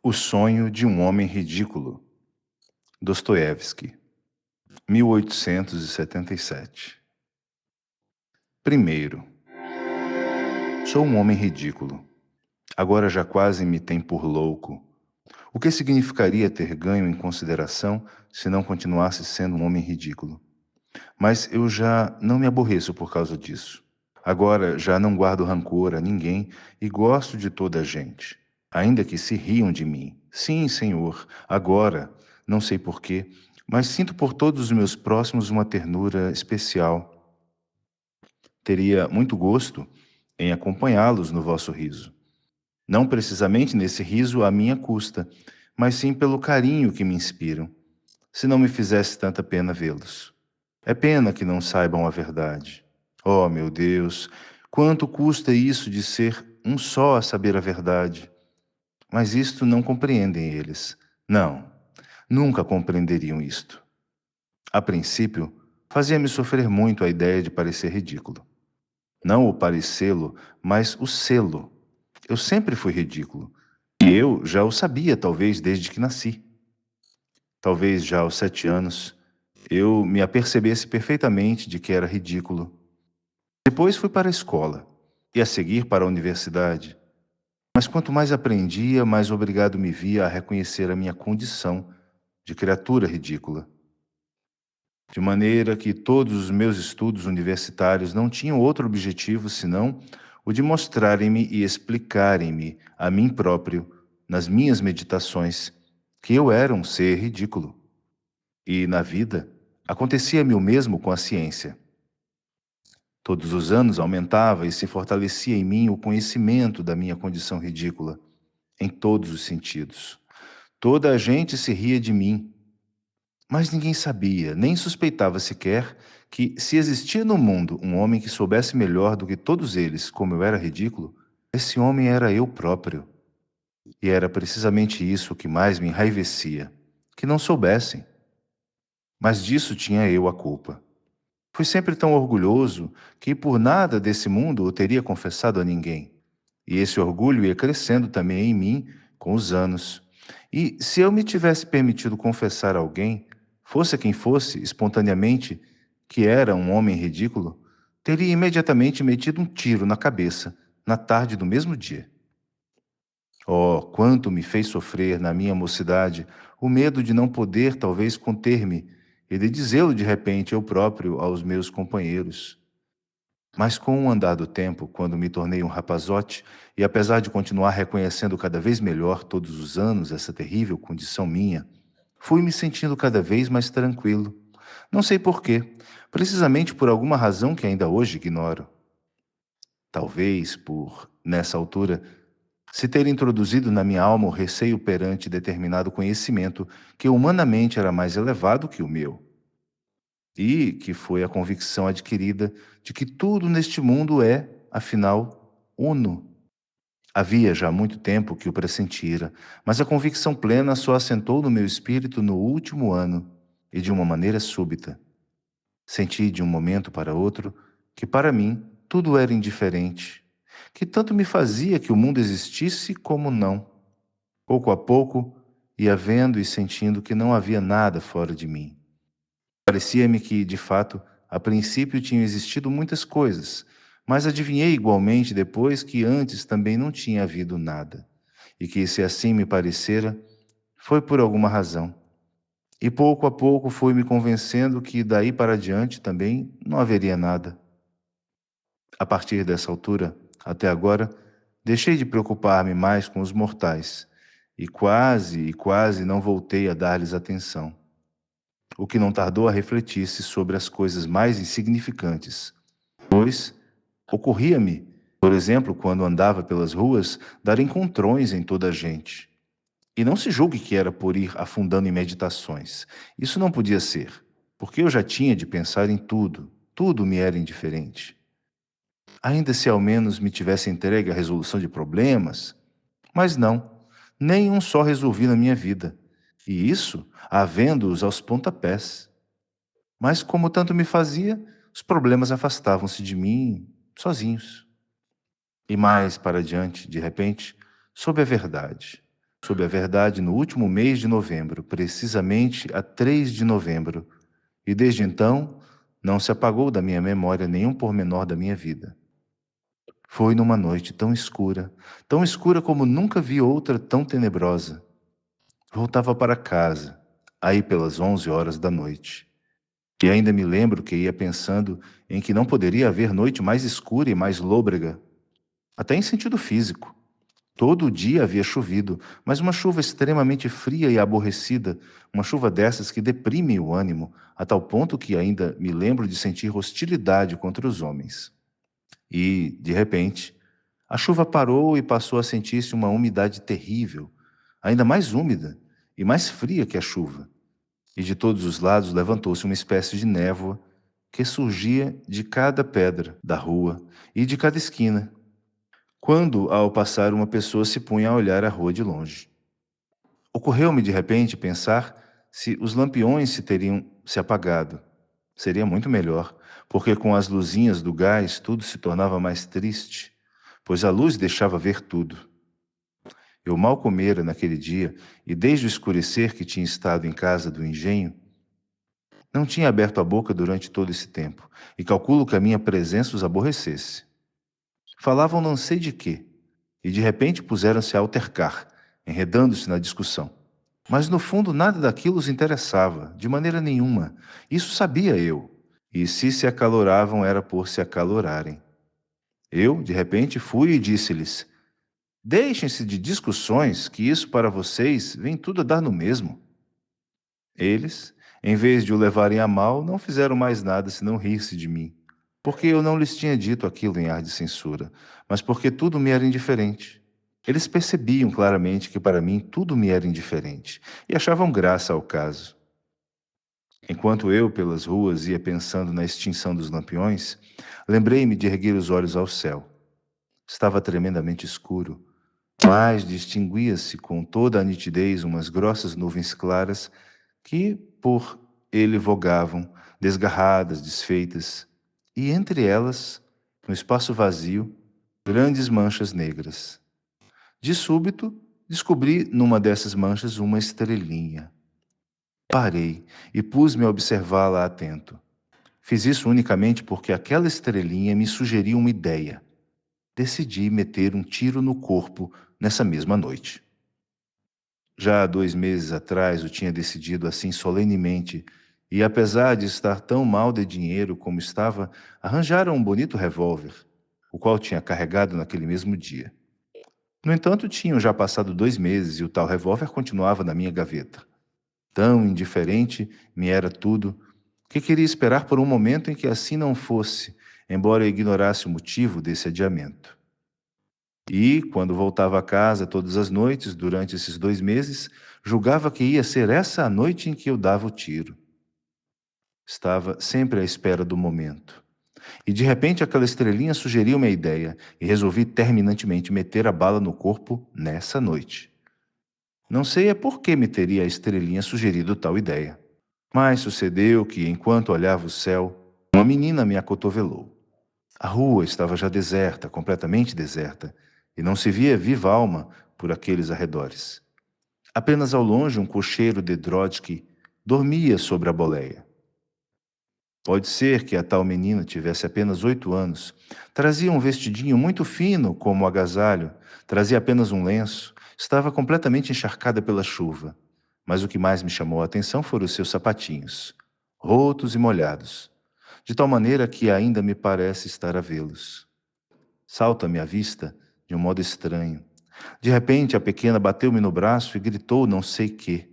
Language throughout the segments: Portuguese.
O sonho de um homem ridículo. Dostoiévski, 1877. Primeiro, sou um homem ridículo. Agora já quase me tem por louco. O que significaria ter ganho em consideração se não continuasse sendo um homem ridículo? Mas eu já não me aborreço por causa disso. Agora já não guardo rancor a ninguém e gosto de toda a gente, ainda que se riam de mim. Sim, Senhor, agora, não sei porquê, mas sinto por todos os meus próximos uma ternura especial. Teria muito gosto em acompanhá-los no vosso riso. Não precisamente nesse riso à minha custa, mas sim pelo carinho que me inspiram, se não me fizesse tanta pena vê-los. É pena que não saibam a verdade. Oh, meu Deus, quanto custa isso de ser um só a saber a verdade? Mas isto não compreendem eles. Não, nunca compreenderiam isto. A princípio, fazia-me sofrer muito a ideia de parecer ridículo. Não o parecê-lo, mas o sê-lo. Eu sempre fui ridículo. E eu já o sabia, talvez, desde que nasci. Talvez já aos 7 anos, eu me apercebesse perfeitamente de que era ridículo. Depois fui para a escola e a seguir para a universidade. Mas quanto mais aprendia, mais obrigado me via a reconhecer a minha condição de criatura ridícula. De maneira que todos os meus estudos universitários não tinham outro objetivo senão o de mostrarem-me e explicarem-me a mim próprio, nas minhas meditações, que eu era um ser ridículo. E, na vida, acontecia-me o mesmo com a ciência. Todos os anos aumentava e se fortalecia em mim o conhecimento da minha condição ridícula, em todos os sentidos. Toda a gente se ria de mim, mas ninguém sabia, nem suspeitava sequer, que se existia no mundo um homem que soubesse melhor do que todos eles como eu era ridículo, esse homem era eu próprio. E era precisamente isso que mais me enraivecia, que não soubessem. Mas disso tinha eu a culpa. Fui sempre tão orgulhoso que por nada desse mundo o teria confessado a ninguém. E esse orgulho ia crescendo também em mim com os anos. E se eu me tivesse permitido confessar a alguém, fosse quem fosse, espontaneamente, que era um homem ridículo, teria imediatamente metido um tiro na cabeça, na tarde do mesmo dia. Oh, quanto me fez sofrer na minha mocidade o medo de não poder, talvez, conter-me e de dizê-lo de repente eu próprio aos meus companheiros. Mas com o andar do tempo, quando me tornei um rapazote, e apesar de continuar reconhecendo cada vez melhor todos os anos essa terrível condição minha, fui me sentindo cada vez mais tranquilo. Não sei por quê, precisamente por alguma razão que ainda hoje ignoro. Talvez por, nessa altura, se ter introduzido na minha alma o receio perante determinado conhecimento que humanamente era mais elevado que o meu, e que foi a convicção adquirida de que tudo neste mundo é, afinal, uno. Havia já muito tempo que o pressentira, mas a convicção plena só assentou no meu espírito no último ano, e de uma maneira súbita. Senti de um momento para outro que para mim tudo era indiferente, que tanto me fazia que o mundo existisse como não. Pouco a pouco, ia vendo e sentindo que não havia nada fora de mim. Parecia-me que, de fato, a princípio tinham existido muitas coisas, mas adivinhei igualmente depois que antes também não tinha havido nada, e que, se assim me parecera, foi por alguma razão. E pouco a pouco fui me convencendo que daí para diante também não haveria nada. A partir dessa altura, até agora, deixei de preocupar-me mais com os mortais, e quase não voltei a dar-lhes atenção, o que não tardou a refletir-se sobre as coisas mais insignificantes, pois ocorria-me, por exemplo, quando andava pelas ruas, dar encontrões em toda a gente. E não se julgue que era por ir afundando em meditações. Isso não podia ser, porque eu já tinha de pensar em tudo, tudo me era indiferente. Ainda se ao menos me tivesse entregue à resolução de problemas, mas não, nem um só resolvi na minha vida, e isso havendo-os aos pontapés. Mas como tanto me fazia, os problemas afastavam-se de mim sozinhos. E mais para diante, de repente, soube a verdade. soube a verdade no último mês de novembro, precisamente a 3 de novembro, e desde então não se apagou da minha memória nenhum pormenor da minha vida. Foi numa noite tão escura como nunca vi outra tão tenebrosa. Voltava para casa, aí pelas 11 horas da noite. E ainda me lembro que ia pensando em que não poderia haver noite mais escura e mais lôbrega, até em sentido físico. Todo o dia havia chovido, mas uma chuva extremamente fria e aborrecida, uma chuva dessas que deprime o ânimo, a tal ponto que ainda me lembro de sentir hostilidade contra os homens. E, de repente, a chuva parou e passou a sentir-se uma umidade terrível, ainda mais úmida e mais fria que a chuva. E de todos os lados levantou-se uma espécie de névoa que surgia de cada pedra da rua e de cada esquina, quando, ao passar, uma pessoa se punha a olhar a rua de longe. Ocorreu-me de repente pensar se os lampiões se teriam se apagado. Seria muito melhor, porque com as luzinhas do gás tudo se tornava mais triste, pois a luz deixava ver tudo. Eu mal comera naquele dia, e desde o escurecer que tinha estado em casa do engenho, não tinha aberto a boca durante todo esse tempo, e calculo que a minha presença os aborrecesse. Falavam não sei de quê, e de repente puseram-se a altercar, enredando-se na discussão. Mas no fundo nada daquilo os interessava, de maneira nenhuma. Isso sabia eu. E se acaloravam era por se acalorarem. Eu, de repente, fui e disse-lhes: deixem-se de discussões, que isso para vocês vem tudo a dar no mesmo. Eles, em vez de o levarem a mal, não fizeram mais nada senão rir-se de mim, porque eu não lhes tinha dito aquilo em ar de censura, mas porque tudo me era indiferente. Eles percebiam claramente que para mim tudo me era indiferente e achavam graça ao caso. Enquanto eu, pelas ruas, ia pensando na extinção dos lampiões, lembrei-me de erguer os olhos ao céu. Estava tremendamente escuro, mas distinguia-se com toda a nitidez umas grossas nuvens claras que por ele vogavam, desgarradas, desfeitas, e entre elas, no espaço vazio, grandes manchas negras. De súbito, descobri numa dessas manchas uma estrelinha. Parei e pus-me a observá-la atento. Fiz isso unicamente porque aquela estrelinha me sugeriu uma ideia. Decidi meter um tiro no corpo nessa mesma noite. Já há 2 meses atrás eu tinha decidido assim solenemente, e apesar de estar tão mal de dinheiro como estava, arranjaram um bonito revólver, o qual tinha carregado naquele mesmo dia. No entanto, tinham já passado 2 meses e o tal revólver continuava na minha gaveta. Tão indiferente me era tudo, que queria esperar por um momento em que assim não fosse, embora eu ignorasse o motivo desse adiamento. E, quando voltava a casa todas as noites, durante esses 2 meses, julgava que ia ser essa a noite em que eu dava o tiro. Estava sempre à espera do momento. E de repente aquela estrelinha sugeriu-me a ideia, e resolvi terminantemente meter a bala no corpo nessa noite. Não sei por que me teria a estrelinha sugerido tal ideia. Mas sucedeu que, enquanto olhava o céu, uma menina me acotovelou. A rua estava já deserta, completamente deserta, e não se via viva alma por aqueles arredores. Apenas ao longe um cocheiro de Drodzky dormia sobre a boleia. Pode ser que a tal menina tivesse apenas 8 anos. Trazia um vestidinho muito fino, como agasalho, trazia apenas um lenço, estava completamente encharcada pela chuva. Mas o que mais me chamou a atenção foram os seus sapatinhos, rotos e molhados, de tal maneira que ainda me parece estar a vê-los. Salta-me à vista de um modo estranho. De repente, a pequena bateu-me no braço e gritou não sei quê.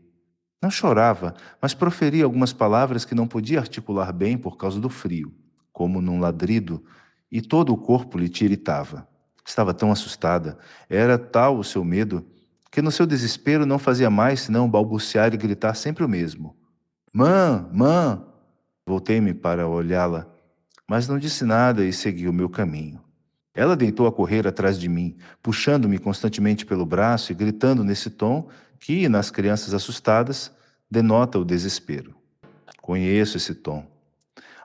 Não chorava, mas proferia algumas palavras que não podia articular bem por causa do frio, como num ladrido, e todo o corpo lhe tiritava. Estava tão assustada, era tal o seu medo, que no seu desespero não fazia mais senão balbuciar e gritar sempre o mesmo. Mã, mã! Voltei-me para olhá-la, mas não disse nada e segui o meu caminho. Ela deitou a correr atrás de mim, puxando-me constantemente pelo braço e gritando nesse tom que, nas crianças assustadas, denota o desespero. Conheço esse tom.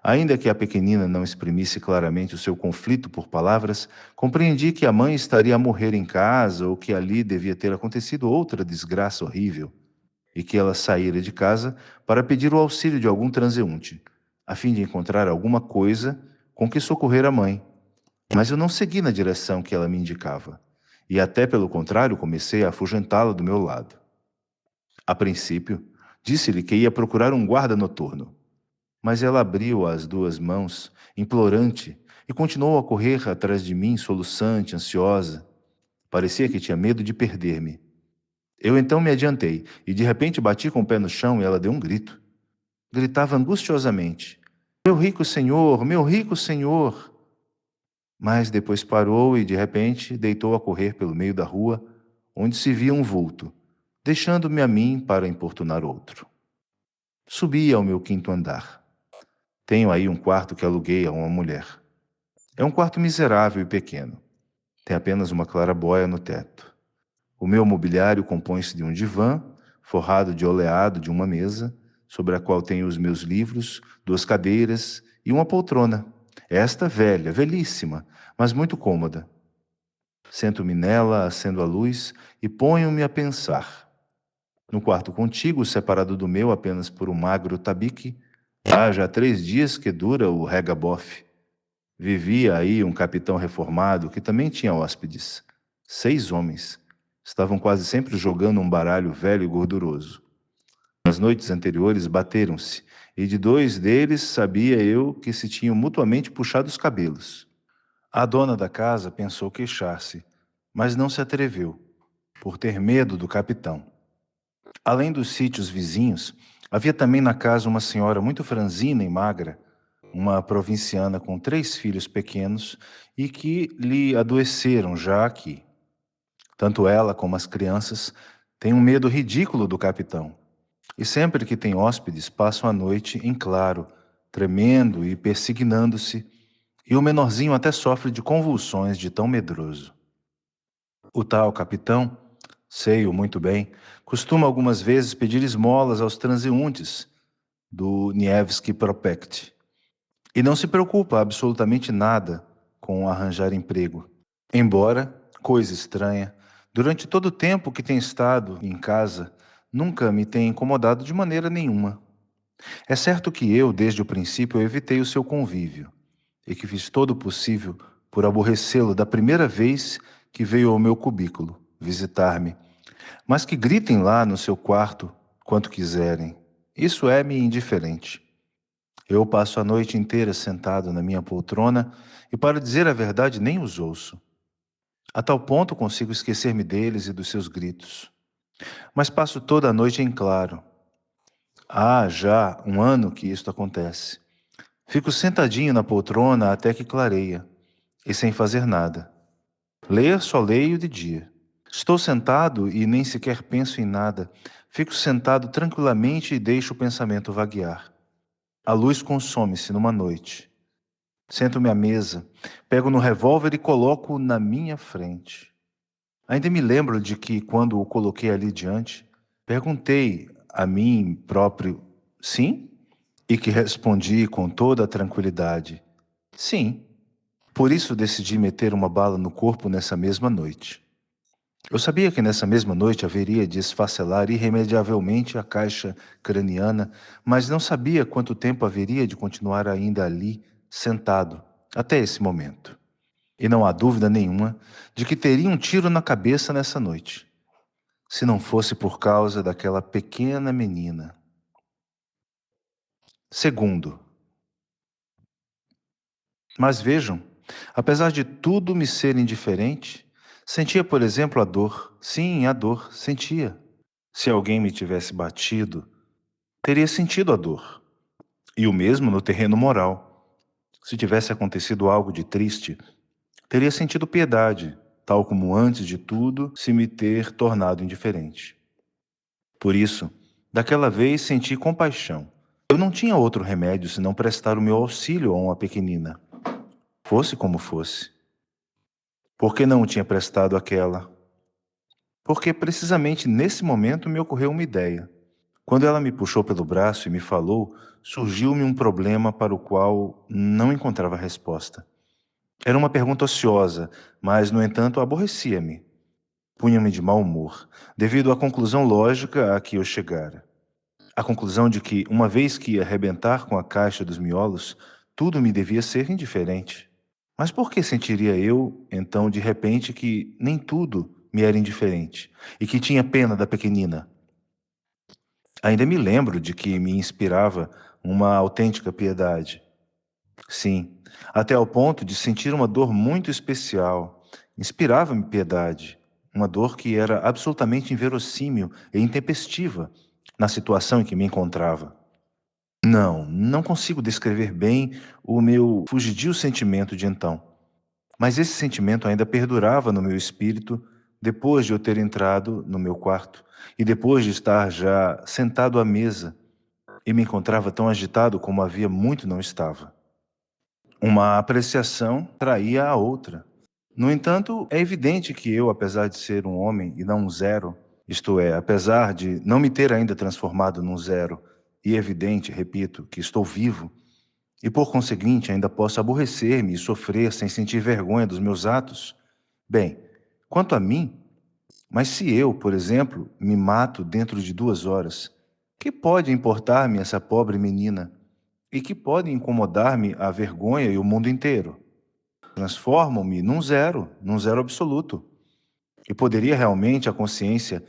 Ainda que a pequenina não exprimisse claramente o seu conflito por palavras, compreendi que a mãe estaria a morrer em casa ou que ali devia ter acontecido outra desgraça horrível, e que ela saíra de casa para pedir o auxílio de algum transeunte, a fim de encontrar alguma coisa com que socorrer a mãe. Mas eu não segui na direção que ela me indicava, e até pelo contrário comecei a afugentá-la do meu lado. A princípio, disse-lhe que ia procurar um guarda noturno, mas ela abriu as duas mãos, implorante, e continuou a correr atrás de mim, soluçante, ansiosa. Parecia que tinha medo de perder-me. Eu então me adiantei e de repente bati com o pé no chão e ela deu um grito. Gritava angustiosamente: Meu rico senhor, meu rico senhor! Mas depois parou e de repente deitou a correr pelo meio da rua, onde se via um vulto, deixando-me a mim para importunar outro. Subi ao meu quinto andar. Tenho aí um quarto que aluguei a uma mulher. É um quarto miserável e pequeno. Tem apenas uma claraboia no teto. O meu mobiliário compõe-se de um divã, forrado de oleado de uma mesa, sobre a qual tenho os meus livros, duas cadeiras e uma poltrona. Esta velha, velhíssima, mas muito cômoda. Sento-me nela, acendo a luz e ponho-me a pensar. No quarto contíguo, separado do meu apenas por um magro tabique, há já 3 dias que dura o regabof. Vivia aí um capitão reformado que também tinha hóspedes. 6 homens. Estavam quase sempre jogando um baralho velho e gorduroso. Nas noites anteriores bateram-se, e de 2 deles sabia eu que se tinham mutuamente puxado os cabelos. A dona da casa pensou queixar-se, mas não se atreveu, por ter medo do capitão. Além dos sítios vizinhos, havia também na casa uma senhora muito franzina e magra, uma provinciana com 3 filhos pequenos e que lhe adoeceram já aqui. Tanto ela como as crianças têm um medo ridículo do capitão, e sempre que têm hóspedes passam a noite em claro, tremendo e persignando-se, e o menorzinho até sofre de convulsões de tão medroso. O tal capitão, sei-o muito bem, costuma algumas vezes pedir esmolas aos transeuntes do Nievski Prospect e não se preocupa absolutamente nada com arranjar emprego. Embora, coisa estranha, durante todo o tempo que tem estado em casa, nunca me tenha incomodado de maneira nenhuma. É certo que eu, desde o princípio, evitei o seu convívio e que fiz todo o possível por aborrecê-lo da primeira vez que veio ao meu cubículo visitar-me, mas que gritem lá no seu quarto quanto quiserem. Isso é-me indiferente. Eu passo a noite inteira sentado na minha poltrona e, para dizer a verdade, nem os ouço. A tal ponto consigo esquecer-me deles e dos seus gritos. Mas passo toda a noite em claro. Há já um ano que isto acontece. Fico sentadinho na poltrona até que clareia, e sem fazer nada. Ler só leio de dia. Estou sentado e nem sequer penso em nada. Fico sentado tranquilamente e deixo o pensamento vaguear. A luz consome-se numa noite. Sento-me à mesa, pego no revólver e coloco-o na minha frente. Ainda me lembro de que, quando o coloquei ali diante, perguntei a mim próprio, sim? E que respondi com toda a tranquilidade, sim. Por isso decidi meter uma bala no corpo nessa mesma noite. Eu sabia que nessa mesma noite haveria de esfacelar irremediavelmente a caixa craniana, mas não sabia quanto tempo haveria de continuar ainda ali, sentado, até esse momento. E não há dúvida nenhuma de que teria um tiro na cabeça nessa noite, se não fosse por causa daquela pequena menina. Segundo, mas vejam, apesar de tudo me ser indiferente, sentia, por exemplo, a dor. Sim, a dor, sentia. Se alguém me tivesse batido, teria sentido a dor. E o mesmo no terreno moral. Se tivesse acontecido algo de triste, teria sentido piedade, tal como antes de tudo se me ter tornado indiferente. Por isso, daquela vez senti compaixão. Eu não tinha outro remédio senão prestar o meu auxílio a uma pequenina, fosse como fosse. Por que não o tinha prestado àquela? Porque precisamente nesse momento me ocorreu uma ideia. Quando ela me puxou pelo braço e me falou, surgiu-me um problema para o qual não encontrava resposta. Era uma pergunta ociosa, mas, no entanto, aborrecia-me. Punha-me de mau humor, devido à conclusão lógica a que eu chegara. A conclusão de que, uma vez que ia arrebentar com a caixa dos miolos, tudo me devia ser indiferente. Mas por que sentiria eu, então, de repente, que nem tudo me era indiferente e que tinha pena da pequenina? Ainda me lembro de que me inspirava uma autêntica piedade. Sim, até ao ponto de sentir uma dor muito especial. Inspirava-me piedade, uma dor que era absolutamente inverossímil e intempestiva na situação em que me encontrava. Não consigo descrever bem o meu fugidio sentimento de então, mas esse sentimento ainda perdurava no meu espírito depois de eu ter entrado no meu quarto e depois de estar já sentado à mesa e me encontrava tão agitado como havia muito não estava. Uma apreciação traía a outra. No entanto, é evidente que eu, apesar de ser um homem e não um zero, isto é, apesar de não me ter ainda transformado num zero, e é evidente, repito, que estou vivo, e por conseguinte ainda posso aborrecer-me e sofrer sem sentir vergonha dos meus atos, bem, quanto a mim, mas se eu, por exemplo, me mato dentro de 2 horas, que pode importar-me essa pobre menina? E que pode incomodar-me a vergonha e o mundo inteiro? Transformam-me num zero absoluto. E poderia realmente a consciência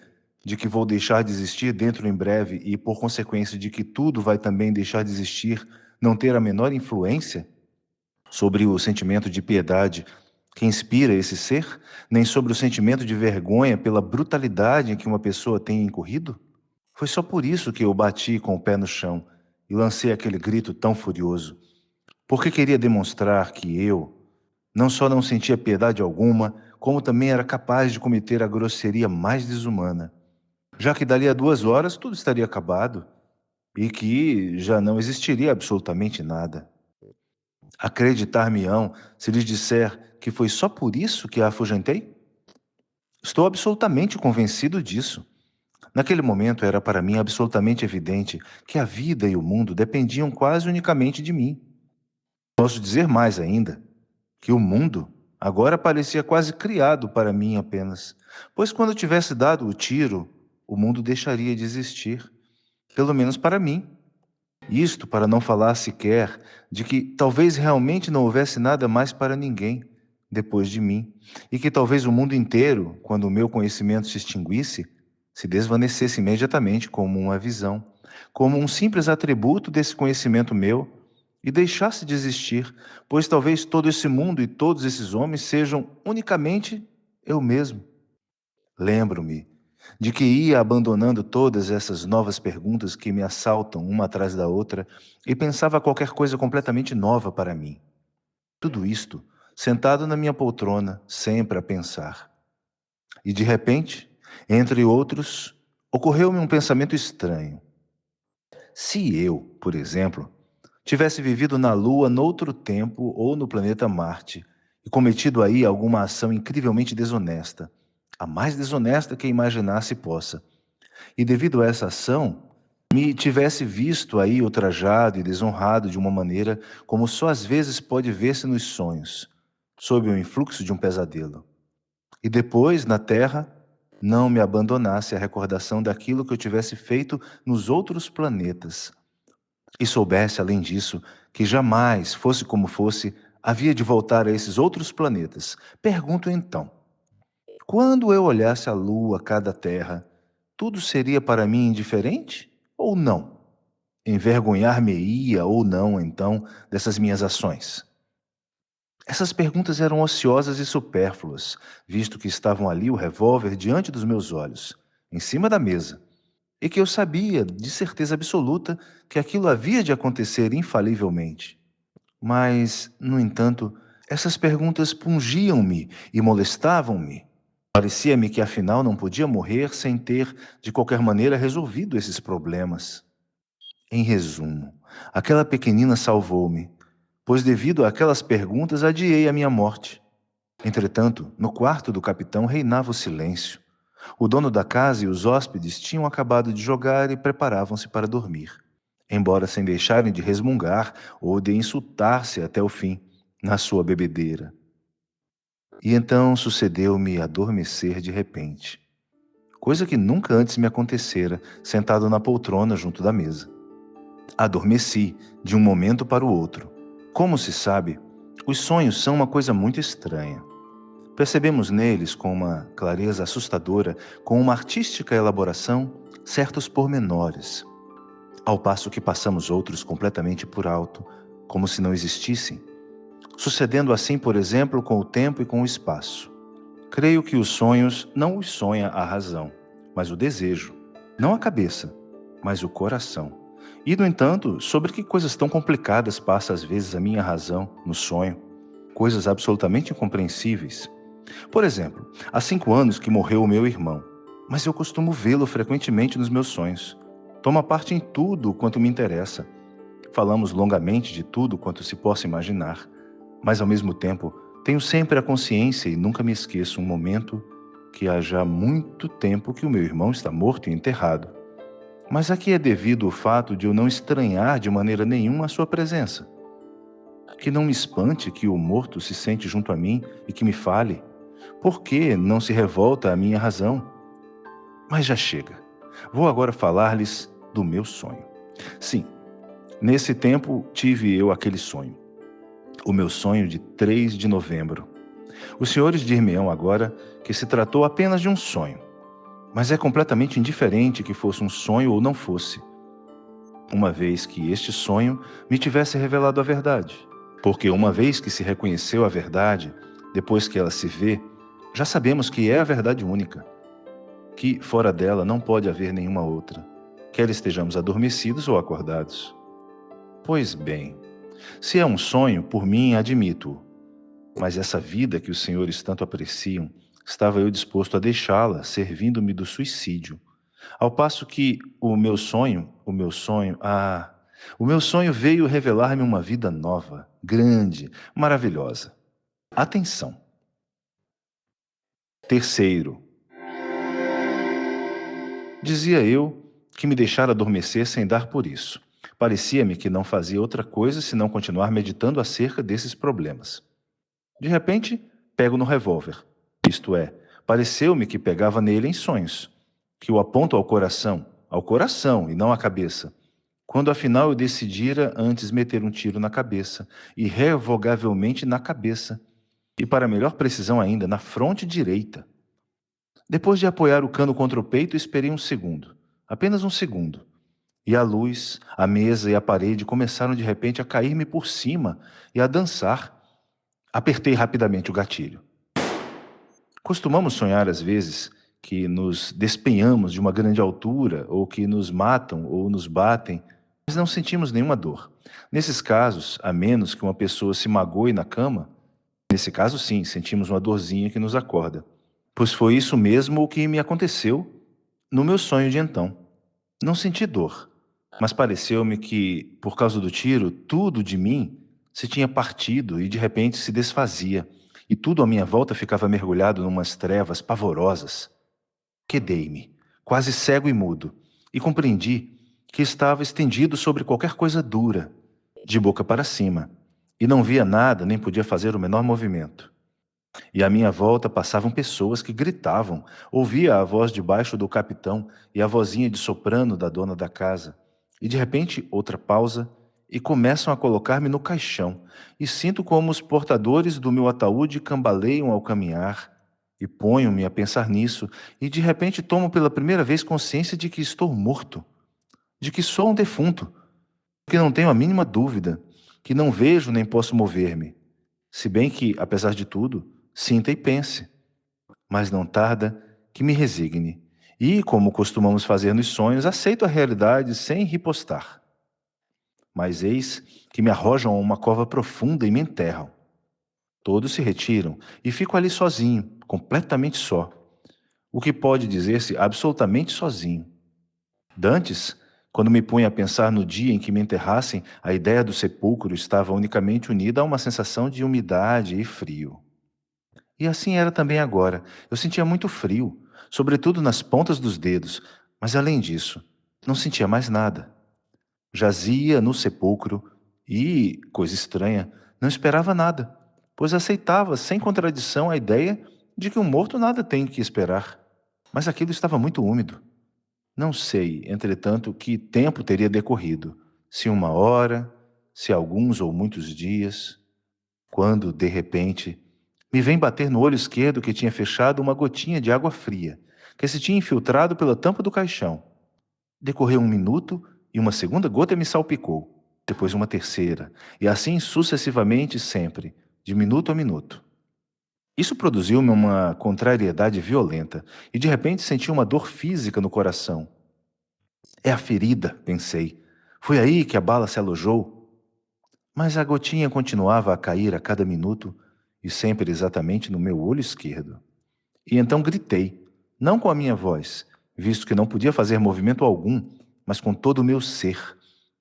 de que vou deixar de existir dentro em breve e, por consequência, de que tudo vai também deixar de existir, não ter a menor influência sobre o sentimento de piedade que inspira esse ser, nem sobre o sentimento de vergonha pela brutalidade em que uma pessoa tem incorrido? Foi só por isso que eu bati com o pé no chão e lancei aquele grito tão furioso, porque queria demonstrar que eu não só não sentia piedade alguma, como também era capaz de cometer a grosseria mais desumana, já que dali a 2 horas tudo estaria acabado e que já não existiria absolutamente nada. Acreditar-me-ão se lhes disser que foi só por isso que a afugentei? Estou absolutamente convencido disso. Naquele momento era para mim absolutamente evidente que a vida e o mundo dependiam quase unicamente de mim. Posso dizer mais ainda, que o mundo agora parecia quase criado para mim apenas, pois quando tivesse dado o tiro, o mundo deixaria de existir, pelo menos para mim. Isto para não falar sequer de que talvez realmente não houvesse nada mais para ninguém depois de mim, e que talvez o mundo inteiro, quando o meu conhecimento se extinguisse, se desvanecesse imediatamente como uma visão, como um simples atributo desse conhecimento meu, e deixasse de existir, pois talvez todo esse mundo e todos esses homens sejam unicamente eu mesmo. Lembro-me de que ia abandonando todas essas novas perguntas que me assaltam uma atrás da outra e pensava qualquer coisa completamente nova para mim. Tudo isto, sentado na minha poltrona, sempre a pensar. E de repente, entre outros, ocorreu-me um pensamento estranho. Se eu, por exemplo, tivesse vivido na Lua noutro tempo ou no planeta Marte e cometido aí alguma ação incrivelmente desonesta, a mais desonesta que imaginasse possa, e devido a essa ação, me tivesse visto aí ultrajado e desonrado de uma maneira como só às vezes pode ver-se nos sonhos, sob o influxo de um pesadelo. E depois, na Terra, não me abandonasse a recordação daquilo que eu tivesse feito nos outros planetas, e soubesse, além disso, que jamais, fosse como fosse, havia de voltar a esses outros planetas. Pergunto então, quando eu olhasse a Lua, cada terra, tudo seria para mim indiferente ou não? Envergonhar-me-ia ou não, então, dessas minhas ações? Essas perguntas eram ociosas e supérfluas, visto que estavam ali o revólver diante dos meus olhos, em cima da mesa, e que eu sabia, de certeza absoluta, que aquilo havia de acontecer infalivelmente. Mas, no entanto, essas perguntas pungiam-me e molestavam-me. Parecia-me que afinal não podia morrer sem ter, de qualquer maneira, resolvido esses problemas. Em resumo, aquela pequenina salvou-me, pois devido àquelas perguntas adiei a minha morte. Entretanto, no quarto do capitão reinava o silêncio. O dono da casa e os hóspedes tinham acabado de jogar e preparavam-se para dormir, embora sem deixarem de resmungar ou de insultar-se até o fim, na sua bebedeira. E então sucedeu-me adormecer de repente, coisa que nunca antes me acontecera, sentado na poltrona junto da mesa. Adormeci de um momento para o outro. Como se sabe, os sonhos são uma coisa muito estranha. Percebemos neles com uma clareza assustadora, com uma artística elaboração, certos pormenores, ao passo que passamos outros completamente por alto, como se não existissem, sucedendo assim, por exemplo, com o tempo e com o espaço. Creio que os sonhos não os sonha a razão, mas o desejo, não a cabeça, mas o coração. E, no entanto, sobre que coisas tão complicadas passa às vezes a minha razão no sonho, coisas absolutamente incompreensíveis. Por exemplo, há 5 anos que morreu o meu irmão, mas eu costumo vê-lo frequentemente nos meus sonhos. Toma parte em tudo quanto me interessa. Falamos longamente de tudo quanto se possa imaginar, mas ao mesmo tempo tenho sempre a consciência e nunca me esqueço um momento que há já muito tempo que o meu irmão está morto e enterrado. Mas aqui é devido ao fato de eu não estranhar de maneira nenhuma a sua presença. Que não me espante que o morto se sente junto a mim e que me fale. Por que não se revolta a minha razão? Mas já chega. Vou agora falar-lhes do meu sonho. Sim, nesse tempo tive eu aquele sonho. O meu sonho de 3 de novembro. Os senhores dir-me-ão agora que se tratou apenas de um sonho, mas é completamente indiferente que fosse um sonho ou não fosse, uma vez que este sonho me tivesse revelado a verdade. Porque uma vez que se reconheceu a verdade, depois que ela se vê, já sabemos que é a verdade única, que fora dela não pode haver nenhuma outra, quer estejamos adormecidos ou acordados. Pois bem, se é um sonho, por mim admito-o, mas essa vida que os senhores tanto apreciam, estava eu disposto a deixá-la, servindo-me do suicídio. Ao passo que o meu sonho veio revelar-me uma vida nova, grande, maravilhosa. Atenção! Terceiro, dizia eu que me deixara adormecer sem dar por isso. Parecia-me que não fazia outra coisa senão continuar meditando acerca desses problemas. De repente, pego no revólver. Isto é, pareceu-me que pegava nele em sonhos, que o aponto ao coração e não à cabeça, quando afinal eu decidira antes meter um tiro na cabeça, irrevogavelmente na cabeça, e para melhor precisão ainda, na fronte direita. Depois de apoiar o cano contra o peito, esperei um segundo, apenas um segundo, e a luz, a mesa e a parede começaram de repente a cair-me por cima e a dançar. Apertei rapidamente o gatilho. Costumamos sonhar às vezes que nos despenhamos de uma grande altura, ou que nos matam ou nos batem, mas não sentimos nenhuma dor. Nesses casos, a menos que uma pessoa se magoe na cama, nesse caso sim, sentimos uma dorzinha que nos acorda. Pois foi isso mesmo o que me aconteceu no meu sonho de então. Não senti dor, mas pareceu-me que, por causa do tiro, tudo de mim se tinha partido e de repente se desfazia, e tudo à minha volta ficava mergulhado numas trevas pavorosas. Quedei-me, quase cego e mudo, e compreendi que estava estendido sobre qualquer coisa dura, de boca para cima, e não via nada nem podia fazer o menor movimento. E à minha volta passavam pessoas que gritavam. Ouvia a voz de baixo do capitão e a vozinha de soprano da dona da casa. E de repente, outra pausa, e começam a colocar-me no caixão. E sinto como os portadores do meu ataúde cambaleiam ao caminhar. E ponho-me a pensar nisso, e de repente tomo pela primeira vez consciência de que estou morto, de que sou um defunto, que não tenho a mínima dúvida, que não vejo nem posso mover-me. Se bem que, apesar de tudo, sinta e pense, mas não tarda que me resigne. E, como costumamos fazer nos sonhos, aceito a realidade sem ripostar. Mas eis que me arrojam a uma cova profunda e me enterram. Todos se retiram e fico ali sozinho, completamente só. O que pode dizer-se absolutamente sozinho. Dantes, quando me punha a pensar no dia em que me enterrassem, a ideia do sepulcro estava unicamente unida a uma sensação de umidade e frio. E assim era também agora. Eu sentia muito frio, sobretudo nas pontas dos dedos, mas além disso, não sentia mais nada. Jazia no sepulcro e, coisa estranha, não esperava nada, pois aceitava sem contradição a ideia de que um morto nada tem que esperar. Mas aquilo estava muito úmido. Não sei, entretanto, que tempo teria decorrido, se uma hora, se alguns ou muitos dias, quando, de repente, me vem bater no olho esquerdo que tinha fechado uma gotinha de água fria, que se tinha infiltrado pela tampa do caixão. Decorreu um minuto e uma segunda gota me salpicou, depois uma terceira, e assim sucessivamente sempre, de minuto a minuto. Isso produziu-me uma contrariedade violenta, e de repente senti uma dor física no coração. É a ferida, pensei. Foi aí que a bala se alojou. Mas a gotinha continuava a cair a cada minuto, e sempre exatamente no meu olho esquerdo. E então gritei, não com a minha voz, visto que não podia fazer movimento algum, mas com todo o meu ser,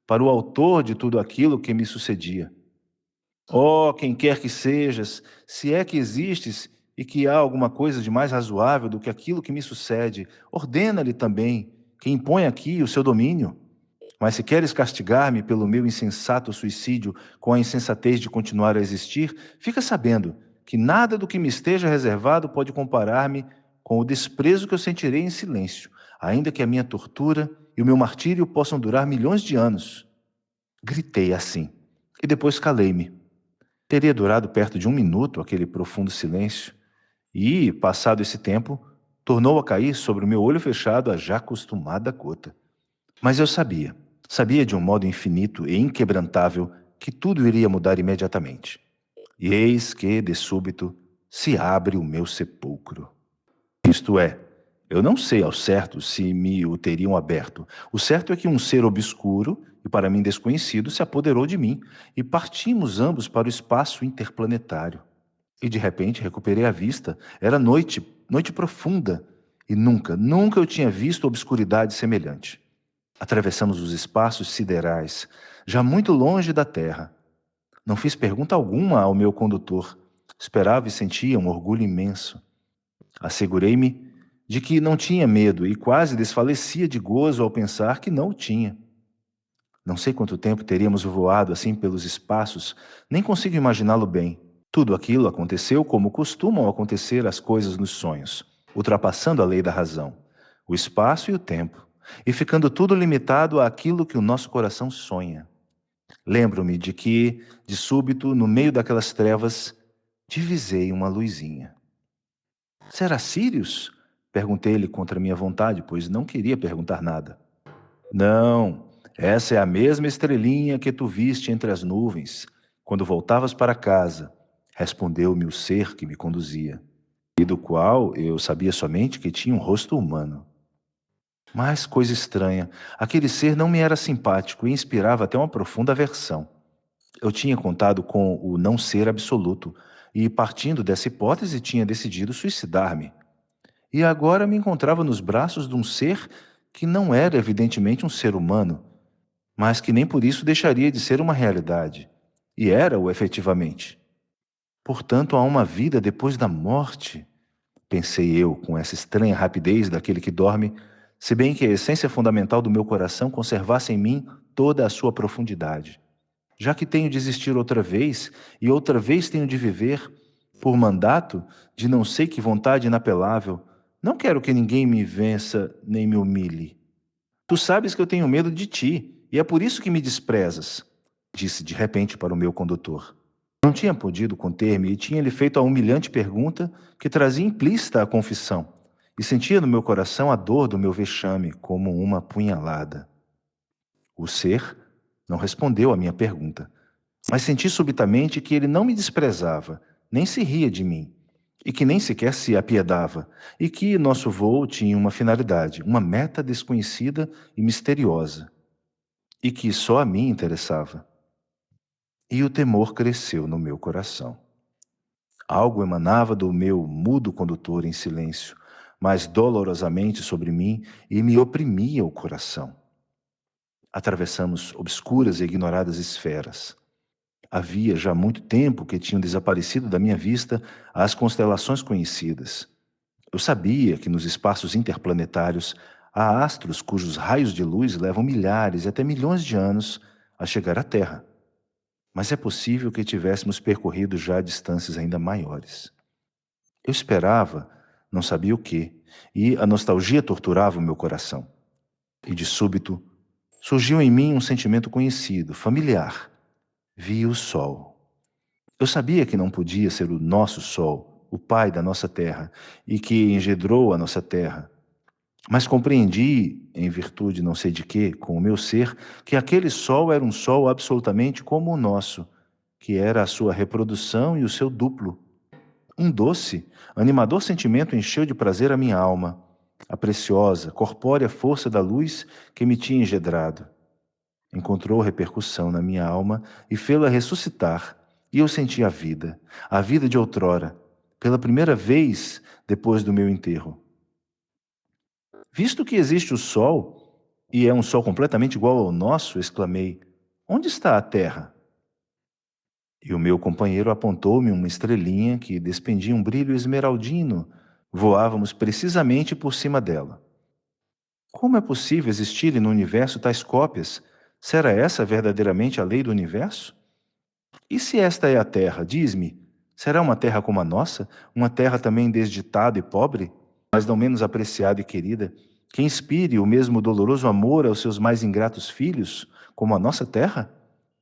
para o autor de tudo aquilo que me sucedia. Oh, quem quer que sejas, se é que existes e que há alguma coisa de mais razoável do que aquilo que me sucede, ordena-lhe também, que impõe aqui o seu domínio. Mas se queres castigar-me pelo meu insensato suicídio com a insensatez de continuar a existir, fica sabendo que nada do que me esteja reservado pode comparar-me com o desprezo que eu sentirei em silêncio, ainda que a minha tortura e o meu martírio possam durar milhões de anos. Gritei assim, e depois calei-me. Teria durado perto de um minuto aquele profundo silêncio, e, passado esse tempo, tornou a cair sobre o meu olho fechado a já acostumada gota. Mas eu sabia de um modo infinito e inquebrantável que tudo iria mudar imediatamente. E eis que, de súbito, se abre o meu sepulcro. Isto é, eu não sei ao certo se me o teriam aberto. O certo é que um ser obscuro e para mim desconhecido se apoderou de mim e partimos ambos para o espaço interplanetário. E de repente recuperei a vista. Era noite, noite profunda, e nunca eu tinha visto obscuridade semelhante. Atravessamos os espaços siderais, já muito longe da Terra. Não fiz pergunta alguma ao meu condutor. Esperava e sentia um orgulho imenso. Assegurei-me de que não tinha medo e quase desfalecia de gozo ao pensar que não o tinha. Não sei quanto tempo teríamos voado assim pelos espaços, nem consigo imaginá-lo bem. Tudo aquilo aconteceu como costumam acontecer as coisas nos sonhos, ultrapassando a lei da razão, o espaço e o tempo, e ficando tudo limitado àquilo que o nosso coração sonha. Lembro-me de que, de súbito, no meio daquelas trevas, divisei uma luzinha. Será Sirius? Perguntei-lhe contra minha vontade, pois não queria perguntar nada. Não, essa é a mesma estrelinha que tu viste entre as nuvens, quando voltavas para casa, respondeu-me o ser que me conduzia, e do qual eu sabia somente que tinha um rosto humano. Mas, coisa estranha, aquele ser não me era simpático e inspirava até uma profunda aversão. Eu tinha contado com o não ser absoluto, e partindo dessa hipótese tinha decidido suicidar-me. E agora me encontrava nos braços de um ser que não era evidentemente um ser humano, mas que nem por isso deixaria de ser uma realidade. E era-o efetivamente. Portanto, há uma vida depois da morte, pensei eu com essa estranha rapidez daquele que dorme, se bem que a essência fundamental do meu coração conservasse em mim toda a sua profundidade. Já que tenho de existir outra vez, e outra vez tenho de viver, por mandato de não sei que vontade inapelável, não quero que ninguém me vença nem me humilhe. Tu sabes que eu tenho medo de ti, e é por isso que me desprezas, disse de repente para o meu condutor. Não tinha podido conter-me e tinha-lhe feito a humilhante pergunta que trazia implícita a confissão, e sentia no meu coração a dor do meu vexame como uma punhalada. O ser não respondeu à minha pergunta, mas senti subitamente que ele não me desprezava, nem se ria de mim, e que nem sequer se apiedava, e que nosso voo tinha uma finalidade, uma meta desconhecida e misteriosa, e que só a mim interessava. E o temor cresceu no meu coração. Algo emanava do meu mudo condutor em silêncio, mas dolorosamente sobre mim e me oprimia o coração. Atravessamos obscuras e ignoradas esferas. Havia já muito tempo que tinham desaparecido da minha vista as constelações conhecidas. Eu sabia que nos espaços interplanetários há astros cujos raios de luz levam milhares e até milhões de anos a chegar à Terra, mas é possível que tivéssemos percorrido já distâncias ainda maiores. Eu esperava, não sabia o quê, e a nostalgia torturava o meu coração. E de súbito, surgiu em mim um sentimento conhecido, familiar. Vi o sol. Eu sabia que não podia ser o nosso sol, o pai da nossa terra, e que engendrou a nossa terra. Mas compreendi, em virtude não sei de quê, com o meu ser, que aquele sol era um sol absolutamente como o nosso, que era a sua reprodução e o seu duplo. Um doce, animador sentimento encheu de prazer a minha alma, a preciosa, corpórea força da luz que me tinha engendrado. Encontrou repercussão na minha alma e fê-la ressuscitar, e eu senti a vida de outrora, pela primeira vez depois do meu enterro. Visto que existe o sol, e é um sol completamente igual ao nosso, exclamei: onde está a terra? E o meu companheiro apontou-me uma estrelinha que despendia um brilho esmeraldino. Voávamos precisamente por cima dela. Como é possível existirem no universo tais cópias? Será essa verdadeiramente a lei do universo? E se esta é a Terra, diz-me, será uma terra como a nossa? Uma terra também desditada e pobre, mas não menos apreciada e querida, que inspire o mesmo doloroso amor aos seus mais ingratos filhos, como a nossa terra?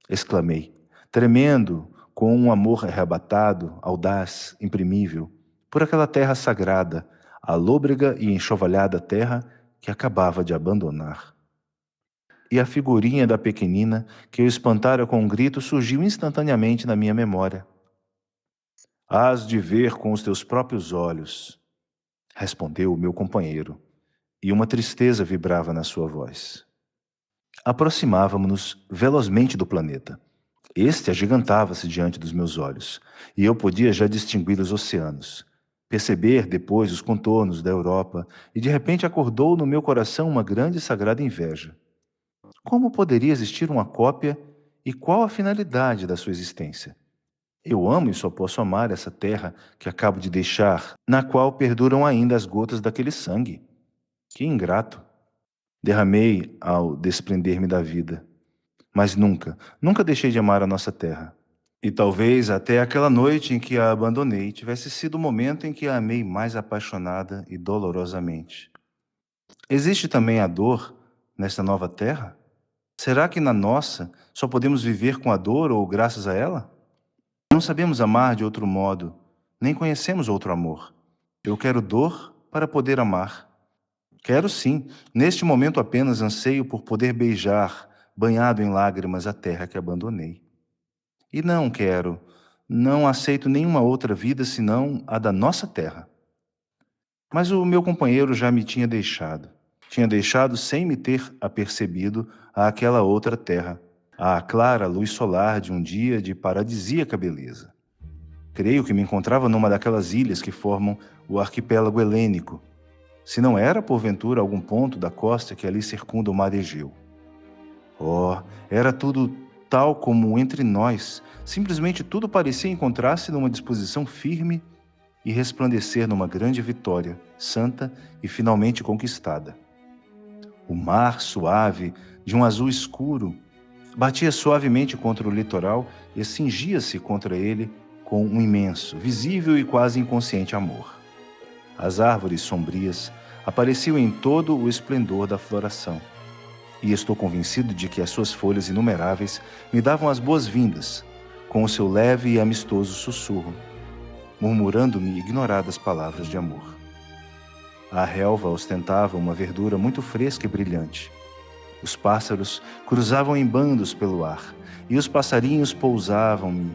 Exclamei, tremendo com um amor arrebatado, audaz, imprimível, por aquela terra sagrada, a lôbrega e enxovalhada terra que acabava de abandonar. E a figurinha da pequenina, que eu espantara com um grito, surgiu instantaneamente na minha memória. Hás de ver com os teus próprios olhos, respondeu o meu companheiro, e uma tristeza vibrava na sua voz. Aproximávamos-nos velozmente do planeta. Este agigantava-se diante dos meus olhos, e eu podia já distinguir os oceanos, perceber depois os contornos da Europa, e de repente acordou no meu coração uma grande e sagrada inveja. Como poderia existir uma cópia e qual a finalidade da sua existência? Eu amo e só posso amar essa terra que acabo de deixar, na qual perduram ainda as gotas daquele sangue. Que ingrato! Derramei ao desprender-me da vida. Mas nunca, nunca deixei de amar a nossa terra. E talvez até aquela noite em que a abandonei tivesse sido o momento em que a amei mais apaixonada e dolorosamente. Existe também a dor nesta nova terra? Será que na nossa só podemos viver com a dor ou graças a ela? Não sabemos amar de outro modo, nem conhecemos outro amor. Eu quero dor para poder amar. Quero sim, neste momento apenas anseio por poder beijar, banhado em lágrimas, a terra que abandonei. E não quero, não aceito nenhuma outra vida senão a da nossa terra. Mas o meu companheiro já me tinha deixado. Tinha deixado sem me ter apercebido àquela outra terra, à clara luz solar de um dia de paradisíaca beleza. Creio que me encontrava numa daquelas ilhas que formam o arquipélago helênico, se não era, porventura, algum ponto da costa que ali circunda o mar Egeu. Oh, era tudo tal como entre nós, simplesmente tudo parecia encontrar-se numa disposição firme e resplandecer numa grande vitória, santa e finalmente conquistada. O mar suave, de um azul escuro, batia suavemente contra o litoral e cingia-se contra ele com um imenso, visível e quase inconsciente amor. As árvores sombrias apareciam em todo o esplendor da floração, e estou convencido de que as suas folhas inumeráveis me davam as boas-vindas, com o seu leve e amistoso sussurro, murmurando-me ignoradas palavras de amor. A relva ostentava uma verdura muito fresca e brilhante. Os pássaros cruzavam em bandos pelo ar, e os passarinhos pousavam-me,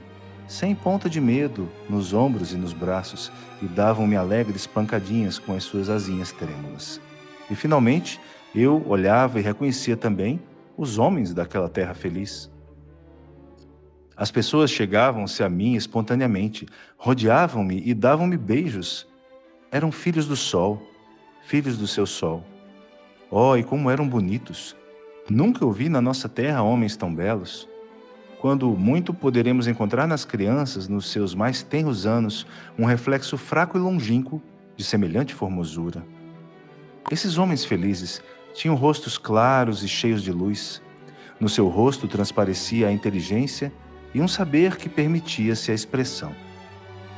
sem ponta de medo, nos ombros e nos braços, e davam-me alegres pancadinhas com as suas asinhas trêmulas. E, finalmente, eu olhava e reconhecia também os homens daquela terra feliz. As pessoas chegavam-se a mim espontaneamente, rodeavam-me e davam-me beijos. Eram filhos do sol, filhos do seu sol. Oh, e como eram bonitos! Nunca ouvi na nossa terra homens tão belos. Quando muito poderemos encontrar nas crianças, nos seus mais tenros anos, um reflexo fraco e longínquo de semelhante formosura. Esses homens felizes tinham rostos claros e cheios de luz. No seu rosto transparecia a inteligência e um saber que permitia-se a expressão.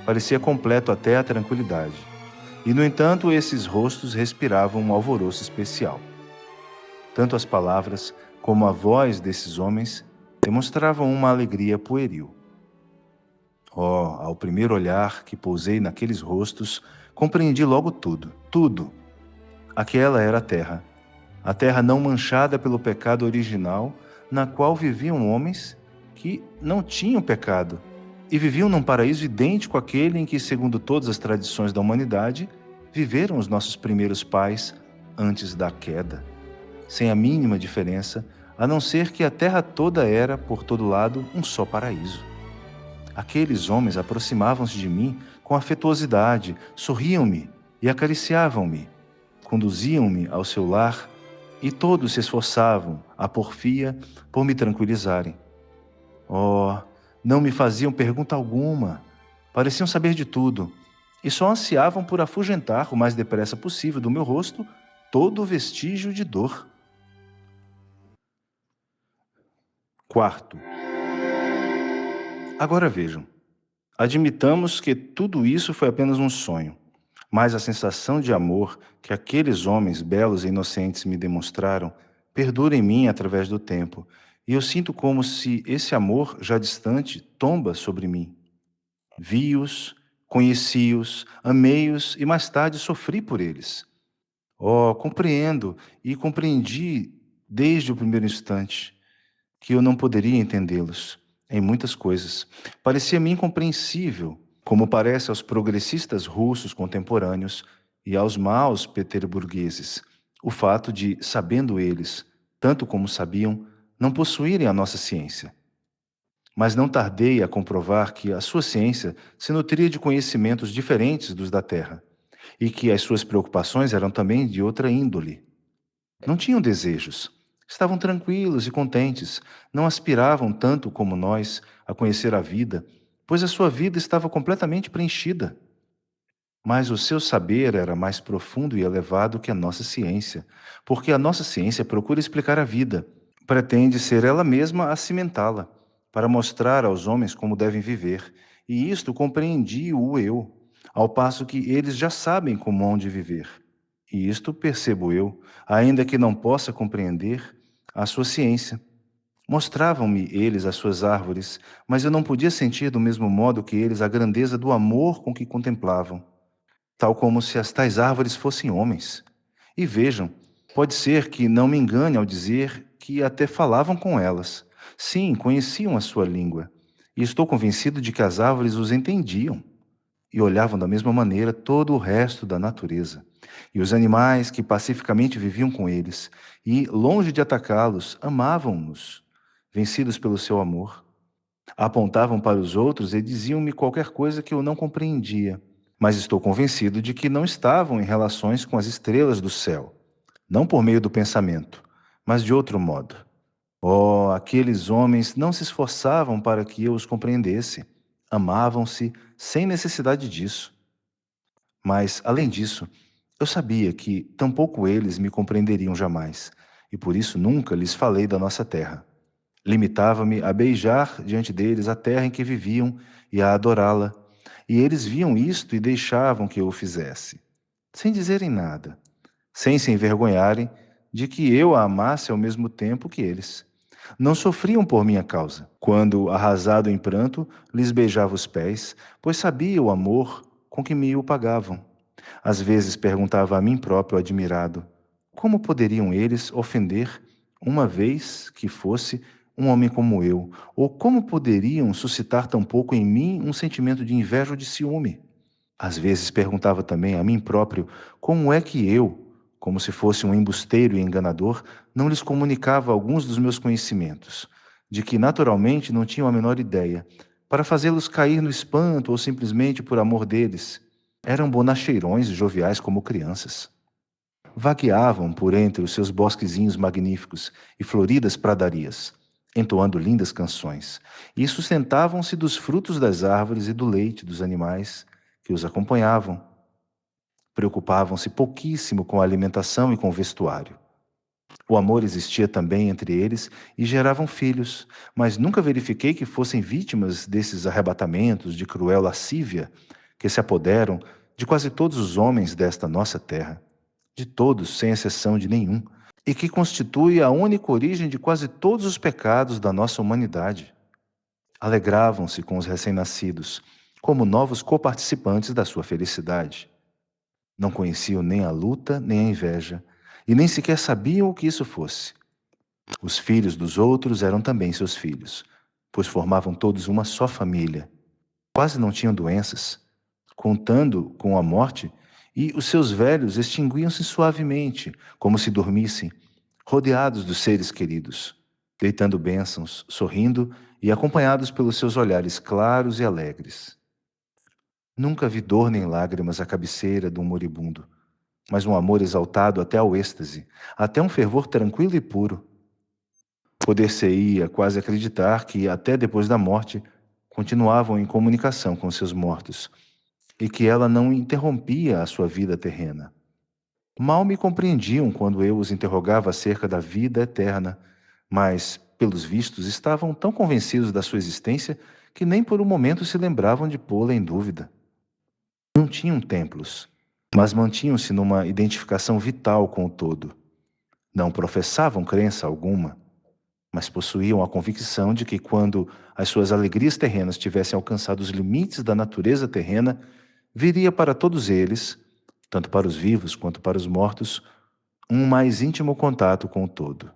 Parecia completo até a tranquilidade. E, no entanto, esses rostos respiravam um alvoroço especial. Tanto as palavras como a voz desses homens demonstravam uma alegria pueril. Oh, ao primeiro olhar que pousei naqueles rostos, compreendi logo tudo, tudo. Aquela era a terra não manchada pelo pecado original, na qual viviam homens que não tinham pecado e viviam num paraíso idêntico àquele em que, segundo todas as tradições da humanidade, viveram os nossos primeiros pais antes da queda, sem a mínima diferença, a não ser que a terra toda era, por todo lado, um só paraíso. Aqueles homens aproximavam-se de mim com afetuosidade, sorriam-me e acariciavam-me, conduziam-me ao seu lar e todos se esforçavam, a porfia, por me tranquilizarem. Oh, não me faziam pergunta alguma, pareciam saber de tudo e só ansiavam por afugentar o mais depressa possível do meu rosto todo o vestígio de dor. Quarto, agora vejam. Admitamos que tudo isso foi apenas um sonho, mas a sensação de amor que aqueles homens belos e inocentes me demonstraram perdura em mim através do tempo, e eu sinto como se esse amor, já distante, tomba sobre mim. Vi-os, conheci-os, amei-os e mais tarde sofri por eles. Oh, compreendo e compreendi desde o primeiro instante que eu não poderia entendê-los em muitas coisas. Parecia-me incompreensível, como parece aos progressistas russos contemporâneos e aos maus peterburgueses, o fato de, sabendo eles, tanto como sabiam, não possuírem a nossa ciência. Mas não tardei a comprovar que a sua ciência se nutria de conhecimentos diferentes dos da Terra, e que as suas preocupações eram também de outra índole. Não tinham desejos. Estavam tranquilos e contentes. Não aspiravam tanto como nós a conhecer a vida, pois a sua vida estava completamente preenchida. Mas o seu saber era mais profundo e elevado que a nossa ciência, porque a nossa ciência procura explicar a vida, pretende ser ela mesma a cimentá-la, para mostrar aos homens como devem viver, e isto compreendi-o eu, ao passo que eles já sabem como hão de viver. E isto percebo eu, ainda que não possa compreender a sua ciência. Mostravam-me eles as suas árvores, mas eu não podia sentir do mesmo modo que eles a grandeza do amor com que contemplavam, tal como se as tais árvores fossem homens. E vejam, pode ser que não me engane ao dizer que até falavam com elas. Sim, conheciam a sua língua, e estou convencido de que as árvores os entendiam e olhavam da mesma maneira todo o resto da natureza, e os animais que pacificamente viviam com eles, e, longe de atacá-los, amavam-nos, vencidos pelo seu amor. Apontavam para os outros e diziam-me qualquer coisa que eu não compreendia, mas estou convencido de que não estavam em relações com as estrelas do céu, não por meio do pensamento, mas de outro modo. Oh, aqueles homens não se esforçavam para que eu os compreendesse. Amavam-se sem necessidade disso. Mas, além disso, eu sabia que tampouco eles me compreenderiam jamais, e por isso nunca lhes falei da nossa terra. Limitava-me a beijar diante deles a terra em que viviam e a adorá-la, e eles viam isto e deixavam que eu o fizesse, sem dizerem nada, sem se envergonharem de que eu a amasse ao mesmo tempo que eles. Não sofriam por minha causa, quando, arrasado em pranto, lhes beijava os pés, pois sabia o amor com que me o pagavam. Às vezes perguntava a mim próprio, admirado, como poderiam eles ofender, uma vez que fosse um homem como eu, ou como poderiam suscitar tão pouco em mim um sentimento de inveja ou de ciúme? Às vezes perguntava também a mim próprio como é que eu, como se fosse um embusteiro e enganador, não lhes comunicava alguns dos meus conhecimentos, de que naturalmente não tinham a menor ideia, para fazê-los cair no espanto ou simplesmente por amor deles. Eram bonacheirões e joviais como crianças. Vagueavam por entre os seus bosquezinhos magníficos e floridas pradarias, entoando lindas canções, e sustentavam-se dos frutos das árvores e do leite dos animais que os acompanhavam. Preocupavam-se pouquíssimo com a alimentação e com o vestuário. O amor existia também entre eles e geravam filhos, mas nunca verifiquei que fossem vítimas desses arrebatamentos de cruel lascívia que se apoderam de quase todos os homens desta nossa terra, de todos, sem exceção de nenhum, e que constitui a única origem de quase todos os pecados da nossa humanidade. Alegravam-se com os recém-nascidos, como novos coparticipantes da sua felicidade. Não conheciam nem a luta, nem a inveja, e nem sequer sabiam o que isso fosse. Os filhos dos outros eram também seus filhos, pois formavam todos uma só família. Quase não tinham doenças, contando com a morte, e os seus velhos extinguiam-se suavemente, como se dormissem, rodeados dos seres queridos, deitando bênçãos, sorrindo e acompanhados pelos seus olhares claros e alegres. Nunca vi dor nem lágrimas à cabeceira de um moribundo, mas um amor exaltado até ao êxtase, até um fervor tranquilo e puro. Poder-se-ia quase acreditar que, até depois da morte, continuavam em comunicação com seus mortos, e que ela não interrompia a sua vida terrena. Mal me compreendiam quando eu os interrogava acerca da vida eterna, mas, pelos vistos, estavam tão convencidos da sua existência que nem por um momento se lembravam de pô-la em dúvida. Não tinham templos, mas mantinham-se numa identificação vital com o todo. Não professavam crença alguma, mas possuíam a convicção de que quando as suas alegrias terrenas tivessem alcançado os limites da natureza terrena, viria para todos eles, tanto para os vivos quanto para os mortos, um mais íntimo contato com o todo.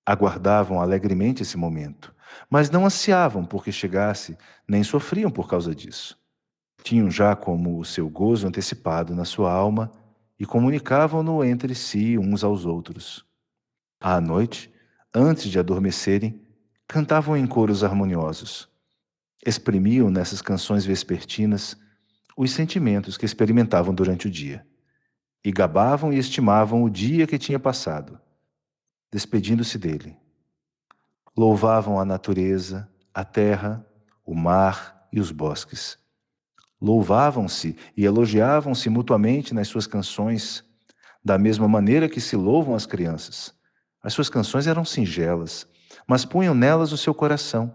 Aguardavam alegremente esse momento, mas não ansiavam por que chegasse, nem sofriam por causa disso. Tinham já como o seu gozo antecipado na sua alma e comunicavam-no entre si uns aos outros. À noite, antes de adormecerem, cantavam em coros harmoniosos. Exprimiam nessas canções vespertinas os sentimentos que experimentavam durante o dia, e gabavam e estimavam o dia que tinha passado, despedindo-se dele. Louvavam a natureza, a terra, o mar e os bosques. Louvavam-se e elogiavam-se mutuamente nas suas canções, da mesma maneira que se louvam as crianças. As suas canções eram singelas, mas punham nelas o seu coração,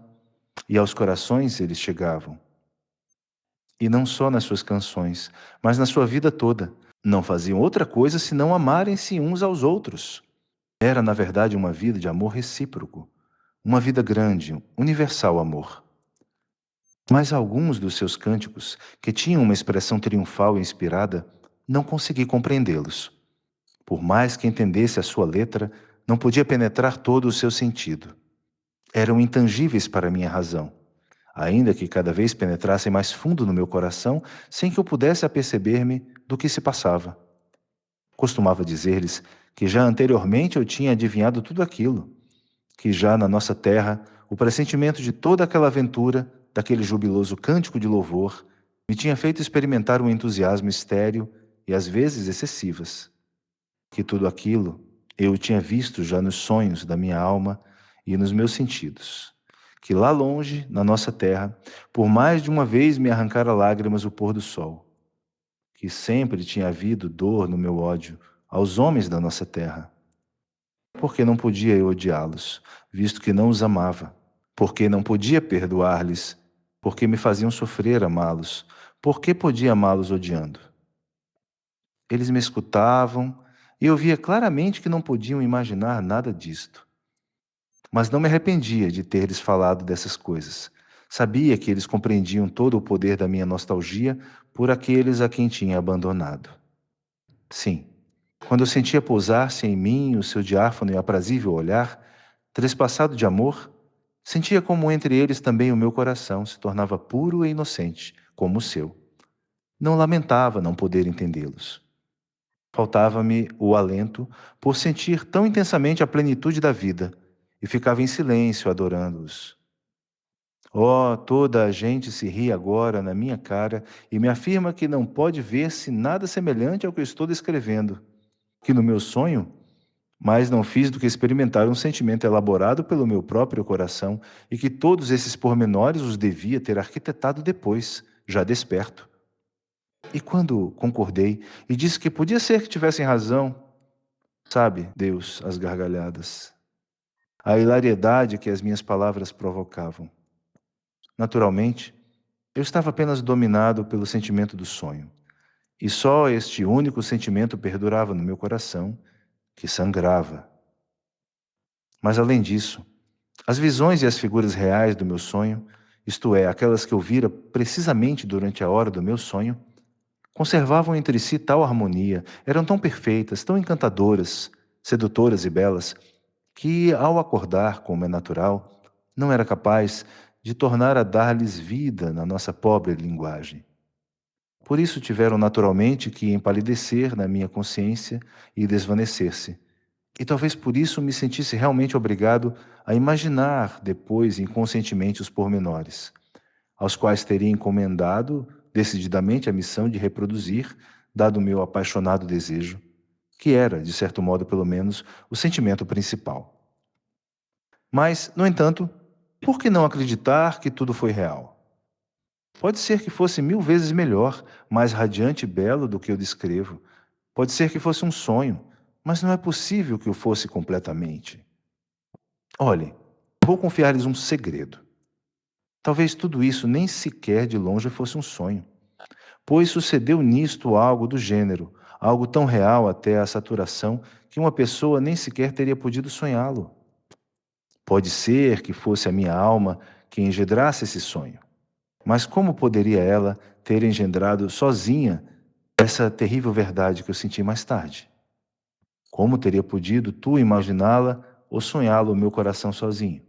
e aos corações eles chegavam. E não só nas suas canções, mas na sua vida toda. Não faziam outra coisa senão amarem-se uns aos outros. Era, na verdade, uma vida de amor recíproco, uma vida grande, universal amor. Mas alguns dos seus cânticos, que tinham uma expressão triunfal e inspirada, não consegui compreendê-los. Por mais que entendesse a sua letra, não podia penetrar todo o seu sentido. Eram intangíveis para minha razão, ainda que cada vez penetrassem mais fundo no meu coração, sem que eu pudesse aperceber-me do que se passava. Costumava dizer-lhes que já anteriormente eu tinha adivinhado tudo aquilo, que já na nossa terra o pressentimento de toda aquela aventura, daquele jubiloso cântico de louvor, me tinha feito experimentar um entusiasmo estéril e às vezes excessivas. Que tudo aquilo eu tinha visto já nos sonhos da minha alma e nos meus sentidos. Que lá longe, na nossa terra, por mais de uma vez me arrancara lágrimas o pôr do sol. Que sempre tinha havido dor no meu ódio aos homens da nossa terra. Porque não podia eu odiá-los, visto que não os amava. Porque não podia perdoar-lhes, porque me faziam sofrer amá-los. Porque podia amá-los odiando? Eles me escutavam e eu via claramente que não podiam imaginar nada disto. Mas não me arrependia de ter-lhes falado dessas coisas. Sabia que eles compreendiam todo o poder da minha nostalgia por aqueles a quem tinha abandonado. Sim, quando eu sentia pousar-se em mim o seu diáfano e aprazível olhar, trespassado de amor, sentia como entre eles também o meu coração se tornava puro e inocente, como o seu. Não lamentava não poder entendê-los. Faltava-me o alento por sentir tão intensamente a plenitude da vida, e ficava em silêncio adorando-os. Oh, toda a gente se ri agora na minha cara e me afirma que não pode ver-se nada semelhante ao que eu estou descrevendo, que no meu sonho, mais não fiz do que experimentar um sentimento elaborado pelo meu próprio coração e que todos esses pormenores os devia ter arquitetado depois, já desperto. E quando concordei e disse que podia ser que tivessem razão, sabe, Deus, as gargalhadas, a hilariedade que as minhas palavras provocavam. Naturalmente, eu estava apenas dominado pelo sentimento do sonho, e só este único sentimento perdurava no meu coração, que sangrava. Mas além disso, as visões e as figuras reais do meu sonho, isto é, aquelas que eu vira precisamente durante a hora do meu sonho, conservavam entre si tal harmonia, eram tão perfeitas, tão encantadoras, sedutoras e belas, que, ao acordar, como é natural, não era capaz de tornar a dar-lhes vida na nossa pobre linguagem. Por isso tiveram naturalmente que empalidecer na minha consciência e desvanecer-se. E talvez por isso me sentisse realmente obrigado a imaginar depois inconscientemente os pormenores, aos quais teria encomendado decididamente a missão de reproduzir, dado o meu apaixonado desejo, que era, de certo modo pelo menos, o sentimento principal. Mas, no entanto, por que não acreditar que tudo foi real? Pode ser que fosse 1000 vezes melhor, mais radiante e belo do que eu descrevo. Pode ser que fosse um sonho, mas não é possível que o fosse completamente. Olhe, vou confiar-lhes um segredo. Talvez tudo isso nem sequer de longe fosse um sonho, pois sucedeu nisto algo do gênero, algo tão real até a saturação que uma pessoa nem sequer teria podido sonhá-lo. Pode ser que fosse a minha alma que engendrasse esse sonho, mas como poderia ela ter engendrado sozinha essa terrível verdade que eu senti mais tarde? Como teria podido tu imaginá-la ou sonhá-la o meu coração sozinho?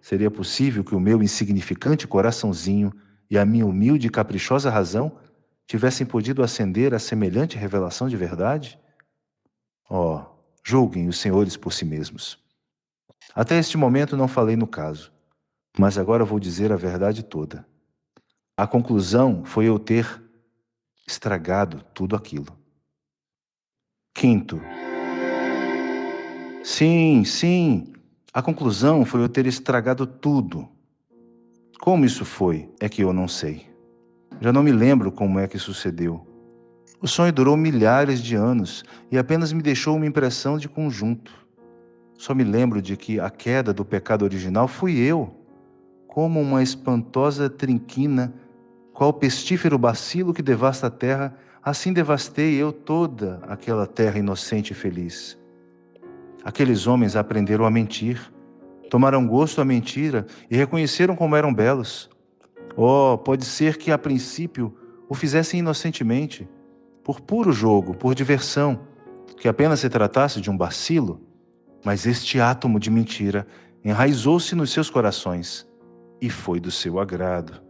Seria possível que o meu insignificante coraçãozinho e a minha humilde e caprichosa razão tivessem podido acender a semelhante revelação de verdade? Oh, julguem os senhores por si mesmos. Até este momento não falei no caso, mas agora vou dizer a verdade toda. A conclusão foi eu ter estragado tudo aquilo. Quinto, sim, a conclusão foi eu ter estragado tudo. Como isso foi, é que eu não sei. Já não me lembro como é que sucedeu. O sonho durou milhares de anos e apenas me deixou uma impressão de conjunto. Só me lembro de que a queda do pecado original fui eu, como uma espantosa trinquina, qual pestífero bacilo que devasta a terra, assim devastei eu toda aquela terra inocente e feliz. Aqueles homens aprenderam a mentir, tomaram gosto à mentira e reconheceram como eram belos. Oh, pode ser que a princípio o fizessem inocentemente, por puro jogo, por diversão, que apenas se tratasse de um bacilo, mas este átomo de mentira enraizou-se nos seus corações e foi do seu agrado.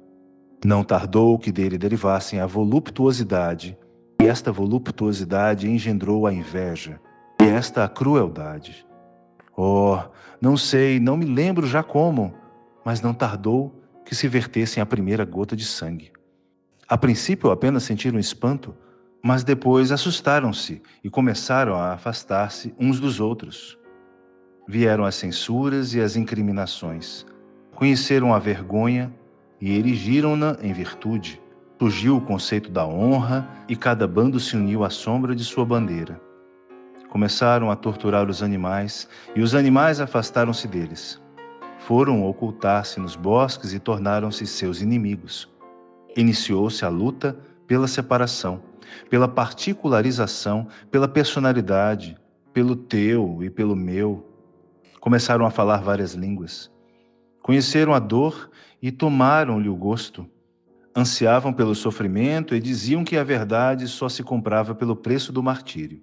Não tardou que dele derivassem a voluptuosidade, e esta voluptuosidade engendrou a inveja, e esta a crueldade. Oh, não sei, não me lembro já como, mas não tardou que se vertessem a primeira gota de sangue. A princípio apenas sentiram espanto, mas depois assustaram-se e começaram a afastar-se uns dos outros. Vieram as censuras e as incriminações. Conheceram a vergonha e erigiram-na em virtude. Surgiu o conceito da honra e cada bando se uniu à sombra de sua bandeira. Começaram a torturar os animais e os animais afastaram-se deles. Foram ocultar-se nos bosques e tornaram-se seus inimigos. Iniciou-se a luta pela separação, pela particularização, pela personalidade, pelo teu e pelo meu. Começaram a falar várias línguas. Conheceram a dor e tomaram-lhe o gosto. Ansiavam pelo sofrimento e diziam que a verdade só se comprava pelo preço do martírio.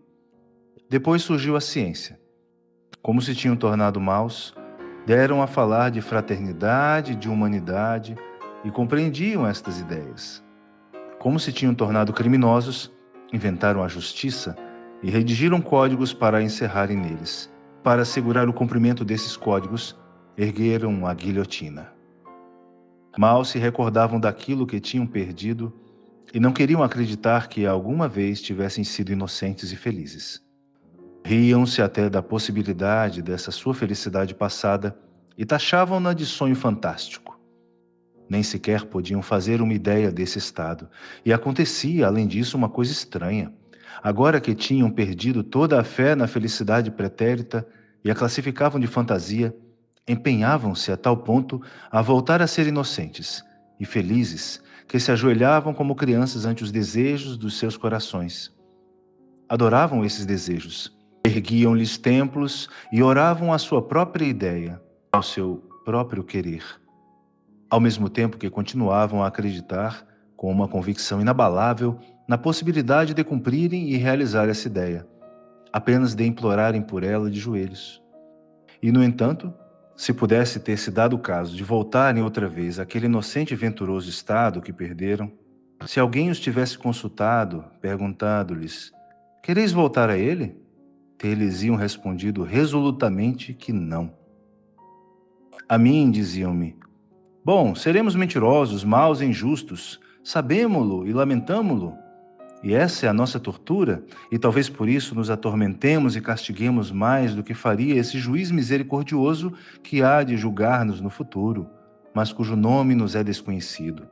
Depois surgiu a ciência. Como se tinham tornado maus, deram a falar de fraternidade, de humanidade e compreendiam estas ideias. Como se tinham tornado criminosos, inventaram a justiça e redigiram códigos para a encerrarem neles. Para assegurar o cumprimento desses códigos, ergueram a guilhotina. Mal se recordavam daquilo que tinham perdido e não queriam acreditar que alguma vez tivessem sido inocentes e felizes. Riam-se até da possibilidade dessa sua felicidade passada e taxavam-na de sonho fantástico. Nem sequer podiam fazer uma ideia desse estado. E acontecia, além disso, uma coisa estranha. Agora que tinham perdido toda a fé na felicidade pretérita e a classificavam de fantasia, empenhavam-se a tal ponto a voltar a ser inocentes e felizes que se ajoelhavam como crianças ante os desejos dos seus corações. Adoravam esses desejos, erguiam-lhes templos e oravam à sua própria ideia, ao seu próprio querer, ao mesmo tempo que continuavam a acreditar, com uma convicção inabalável, na possibilidade de cumprirem e realizar essa ideia, apenas de implorarem por ela de joelhos. E, no entanto, se pudesse ter se dado o caso de voltarem outra vez àquele inocente e venturoso estado que perderam, se alguém os tivesse consultado, perguntado-lhes: "Quereis voltar a ele?", eles iam respondido resolutamente que não. A mim, diziam-me: "Bom, seremos mentirosos, maus e injustos, sabemo-lo e lamentamo-lo. E essa é a nossa tortura, e talvez por isso nos atormentemos e castiguemos mais do que faria esse juiz misericordioso que há de julgar-nos no futuro, mas cujo nome nos é desconhecido.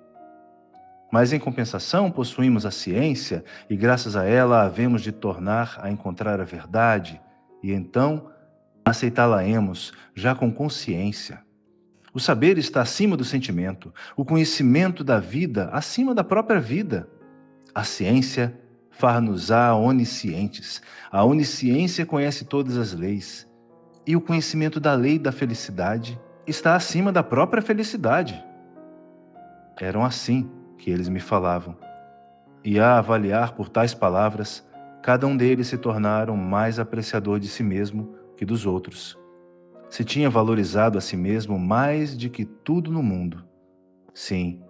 Mas em compensação possuímos a ciência, e graças a ela havemos de tornar a encontrar a verdade, e então aceitá-la-emos já com consciência. O saber está acima do sentimento, o conhecimento da vida acima da própria vida. A ciência far-nos-á oniscientes. A onisciência conhece todas as leis. E o conhecimento da lei da felicidade está acima da própria felicidade." Eram assim que eles me falavam. E a avaliar por tais palavras, cada um deles se tornaram mais apreciador de si mesmo que dos outros. Se tinha valorizado a si mesmo mais de que tudo no mundo. Sim,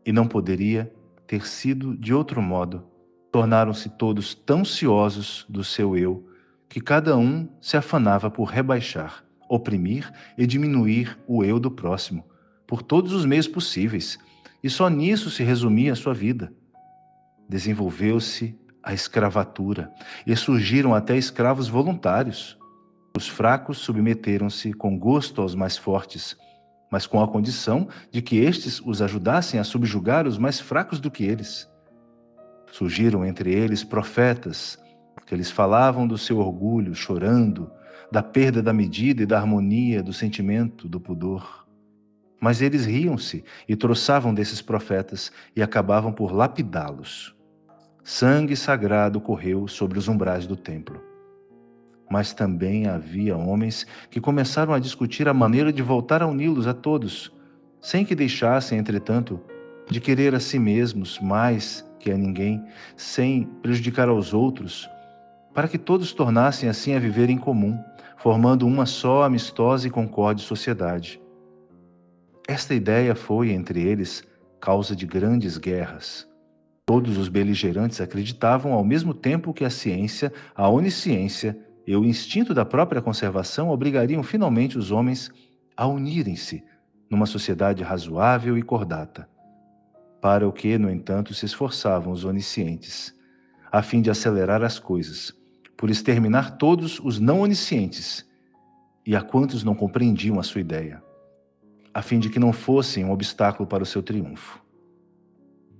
e não poderia ter sido de outro modo. Tornaram-se todos tão ciosos do seu eu que cada um se afanava por rebaixar, oprimir e diminuir o eu do próximo, por todos os meios possíveis, e só nisso se resumia a sua vida. Desenvolveu-se a escravatura e surgiram até escravos voluntários. Os fracos submeteram-se com gosto aos mais fortes, mas com a condição de que estes os ajudassem a subjugar os mais fracos do que eles. Surgiram entre eles profetas, que lhes falavam do seu orgulho, chorando, da perda da medida e da harmonia do sentimento do pudor. Mas eles riam-se e troçavam desses profetas e acabavam por lapidá-los. Sangue sagrado correu sobre os umbrais do templo. Mas também havia homens que começaram a discutir a maneira de voltar a uni-los a todos, sem que deixassem, entretanto, de querer a si mesmos mais que a ninguém, sem prejudicar aos outros, para que todos tornassem assim a viver em comum, formando uma só amistosa e concorde sociedade. Esta ideia foi, entre eles, causa de grandes guerras. Todos os beligerantes acreditavam ao mesmo tempo que a ciência, a onisciência e o instinto da própria conservação obrigariam finalmente os homens a unirem-se numa sociedade razoável e cordata, para o que, no entanto, se esforçavam os oniscientes, a fim de acelerar as coisas, por exterminar todos os não oniscientes e a quantos não compreendiam a sua ideia, a fim de que não fossem um obstáculo para o seu triunfo.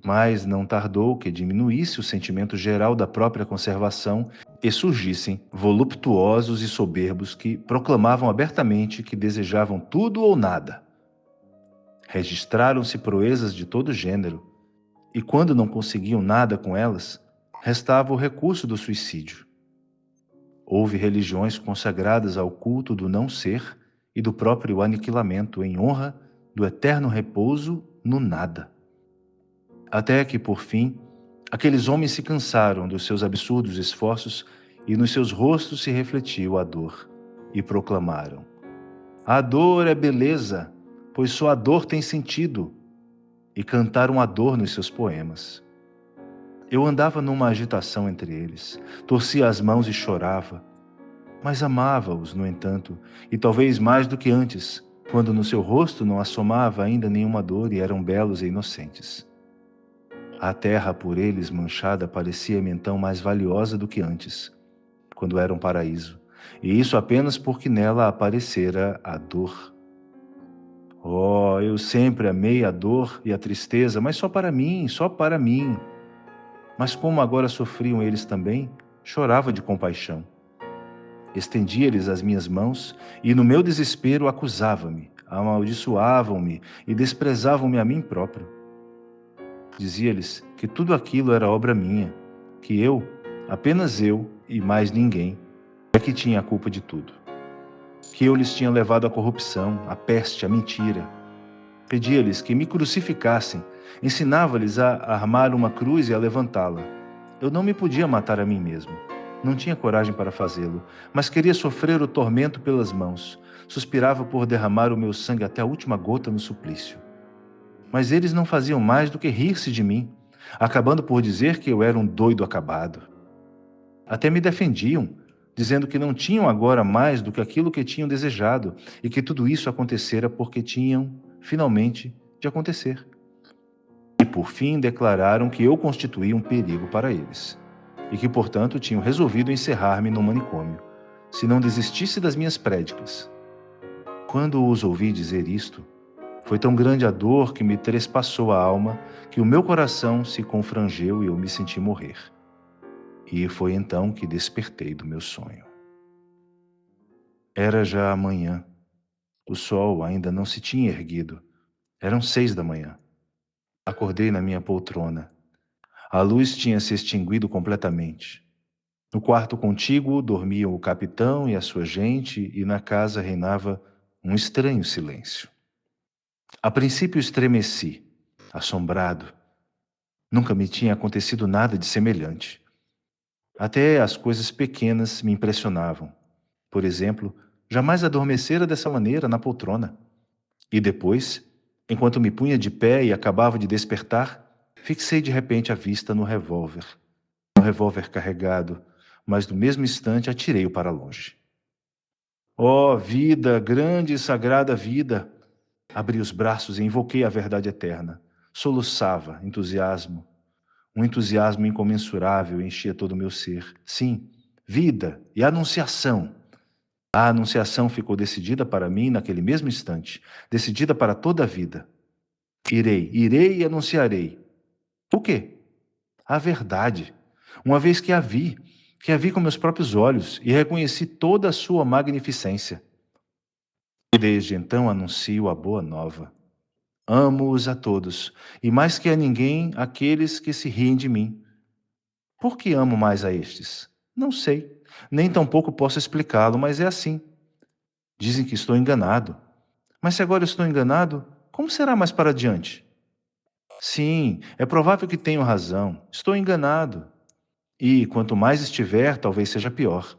Mas não tardou que diminuísse o sentimento geral da própria conservação e surgissem voluptuosos e soberbos que proclamavam abertamente que desejavam tudo ou nada. Registraram-se proezas de todo gênero, e quando não conseguiam nada com elas, restava o recurso do suicídio. Houve religiões consagradas ao culto do não-ser e do próprio aniquilamento em honra do eterno repouso no nada. Até que, por fim, aqueles homens se cansaram dos seus absurdos esforços e nos seus rostos se refletiu a dor, e proclamaram: "A dor é beleza, pois só a dor tem sentido", e cantaram a dor nos seus poemas. Eu andava numa agitação entre eles, torcia as mãos e chorava, mas amava-os, no entanto, e talvez mais do que antes, quando no seu rosto não assomava ainda nenhuma dor e eram belos e inocentes. A terra por eles manchada parecia-me então mais valiosa do que antes, quando era um paraíso, e isso apenas porque nela aparecera a dor. Oh, eu sempre amei a dor e a tristeza, mas só para mim, só para mim. Mas como agora sofriam eles também, chorava de compaixão. Estendia-lhes as minhas mãos e, no meu desespero, acusava-me, amaldiçoavam-me e desprezavam-me a mim próprio. Dizia-lhes que tudo aquilo era obra minha, que eu, apenas eu e mais ninguém, é que tinha a culpa de tudo. Que eu lhes tinha levado à corrupção, à peste, à mentira. Pedia-lhes que me crucificassem, ensinava-lhes a armar uma cruz e a levantá-la. Eu não me podia matar a mim mesmo. Não tinha coragem para fazê-lo, mas queria sofrer o tormento pelas mãos. Suspirava por derramar o meu sangue até a última gota no suplício. Mas eles não faziam mais do que rir-se de mim, acabando por dizer que eu era um doido acabado. Até me defendiam, dizendo que não tinham agora mais do que aquilo que tinham desejado e que tudo isso acontecera porque tinham, finalmente, de acontecer. E por fim declararam que eu constituía um perigo para eles e que, portanto, tinham resolvido encerrar-me no manicômio, se não desistisse das minhas prédicas. Quando os ouvi dizer isto, foi tão grande a dor que me trespassou a alma que o meu coração se confrangeu e eu me senti morrer. E foi então que despertei do meu sonho. Era já amanhã. O sol ainda não se tinha erguido. Eram 6 da manhã. Acordei na minha poltrona. A luz tinha se extinguido completamente. No quarto contíguo dormiam o capitão e a sua gente, e na casa reinava um estranho silêncio. A princípio estremeci, assombrado. Nunca me tinha acontecido nada de semelhante. Até as coisas pequenas me impressionavam. Por exemplo, jamais adormecera dessa maneira na poltrona. E depois, enquanto me punha de pé e acabava de despertar, fixei de repente a vista no revólver. Um revólver carregado, mas no mesmo instante atirei-o para longe. Ó vida, grande e sagrada vida! Abri os braços e invoquei a verdade eterna. Soluçava, entusiasmo. Um entusiasmo incomensurável enchia todo o meu ser. Sim, vida e anunciação. A anunciação ficou decidida para mim naquele mesmo instante, decidida para toda a vida. Irei e anunciarei. O quê? A verdade. Uma vez que a vi com meus próprios olhos e reconheci toda a sua magnificência. E desde então anuncio a boa nova. Amo-os a todos, e mais que a ninguém, aqueles que se riem de mim. Por que amo mais a estes? Não sei, nem tampouco posso explicá-lo, mas é assim. Dizem que estou enganado. Mas se agora estou enganado, como será mais para diante? Sim, é provável que tenho razão. Estou enganado. E quanto mais estiver, talvez seja pior.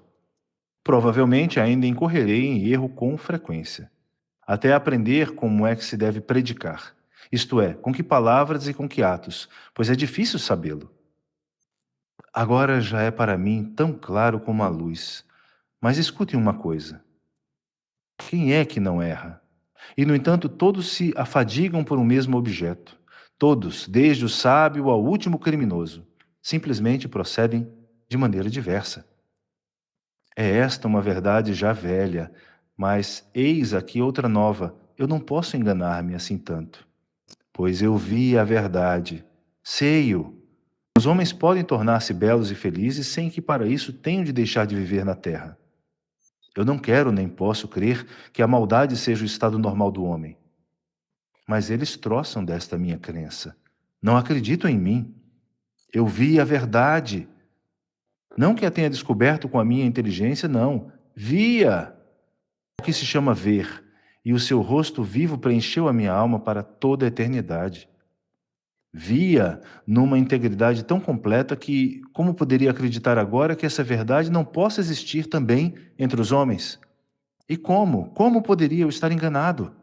Provavelmente ainda incorrerei em erro com frequência, até aprender como é que se deve predicar, isto é, com que palavras e com que atos, pois é difícil sabê-lo. Agora já é para mim tão claro como a luz. Mas escutem uma coisa: quem é que não erra? E, no entanto, todos se afadigam por um mesmo objeto. Todos, desde o sábio ao último criminoso, simplesmente procedem de maneira diversa. É esta uma verdade já velha, mas eis aqui outra nova. Eu não posso enganar-me assim tanto, pois eu vi a verdade. Sei-o. Os homens podem tornar-se belos e felizes sem que para isso tenham de deixar de viver na terra. Eu não quero nem posso crer que a maldade seja o estado normal do homem. Mas eles troçam desta minha crença. Não acreditam em mim. Eu vi a verdade. Não que a tenha descoberto com a minha inteligência, não. Via o que se chama ver, e o seu rosto vivo preencheu a minha alma para toda a eternidade. Via numa integridade tão completa que, como poderia acreditar agora que essa verdade não possa existir também entre os homens? E como? Como poderia eu estar enganado?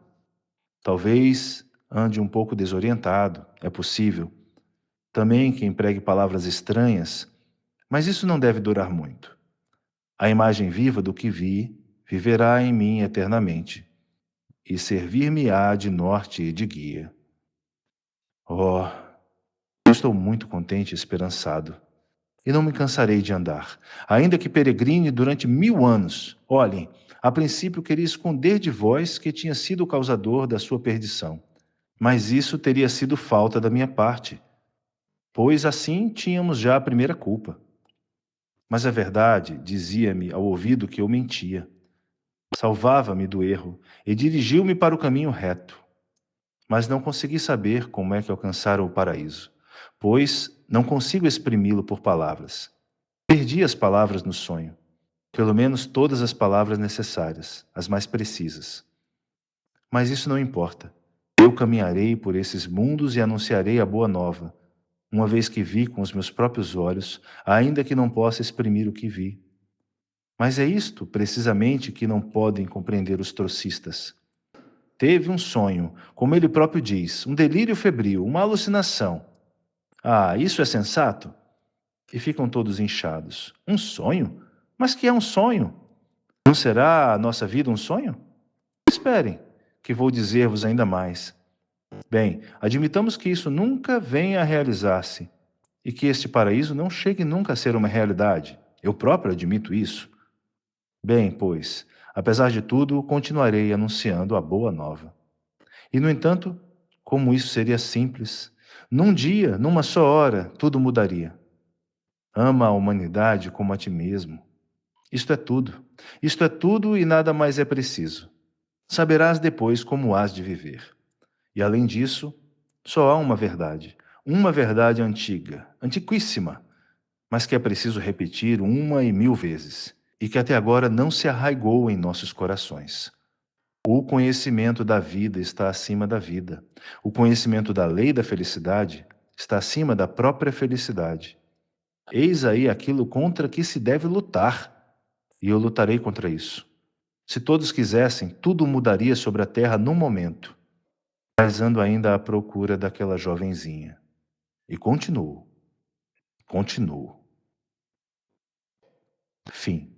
Talvez ande um pouco desorientado, é possível. Também que empregue palavras estranhas, mas isso não deve durar muito. A imagem viva do que vi viverá em mim eternamente e servir-me-á de norte e de guia. Oh, eu estou muito contente e esperançado. e não me cansarei de andar, ainda que peregrine durante 1000 anos. Olhem, a princípio queria esconder de vós que tinha sido o causador da sua perdição, mas isso teria sido falta da minha parte, pois assim tínhamos já a primeira culpa. Mas a verdade dizia-me ao ouvido que eu mentia, salvava-me do erro e dirigiu-me para o caminho reto. Mas não consegui saber como é que alcançara o paraíso, pois não consigo exprimi-lo por palavras. Perdi as palavras no sonho, pelo menos todas as palavras necessárias, as mais precisas. Mas isso não importa. Eu caminharei por esses mundos e anunciarei a boa nova, uma vez que vi com os meus próprios olhos, ainda que não possa exprimir o que vi. Mas é isto, precisamente, que não podem compreender os trocistas. Teve um sonho, como ele próprio diz, um delírio febril, uma alucinação. Ah, isso é sensato? E ficam todos inchados. Um sonho? Mas que é um sonho? Não será a nossa vida um sonho? Esperem, que vou dizer-vos ainda mais. Bem, admitamos que isso nunca venha a realizar-se e que este paraíso não chegue nunca a ser uma realidade. Eu próprio admito isso. Bem, pois, apesar de tudo, continuarei anunciando a boa nova. E, no entanto, como isso seria simples, num dia, numa só hora, tudo mudaria. Ama a humanidade como a ti mesmo. Isto é tudo. Isto é tudo e nada mais é preciso. Saberás depois como hás de viver. E além disso, só há uma verdade antiga, antiquíssima, mas que é preciso repetir 1 e 1000 vezes, e que até agora não se arraigou em nossos corações. O conhecimento da vida está acima da vida. O conhecimento da lei da felicidade está acima da própria felicidade. Eis aí aquilo contra que se deve lutar, e eu lutarei contra isso. Se todos quisessem, tudo mudaria sobre a terra num momento, mas ando ainda à procura daquela jovenzinha. E continuo. Fim.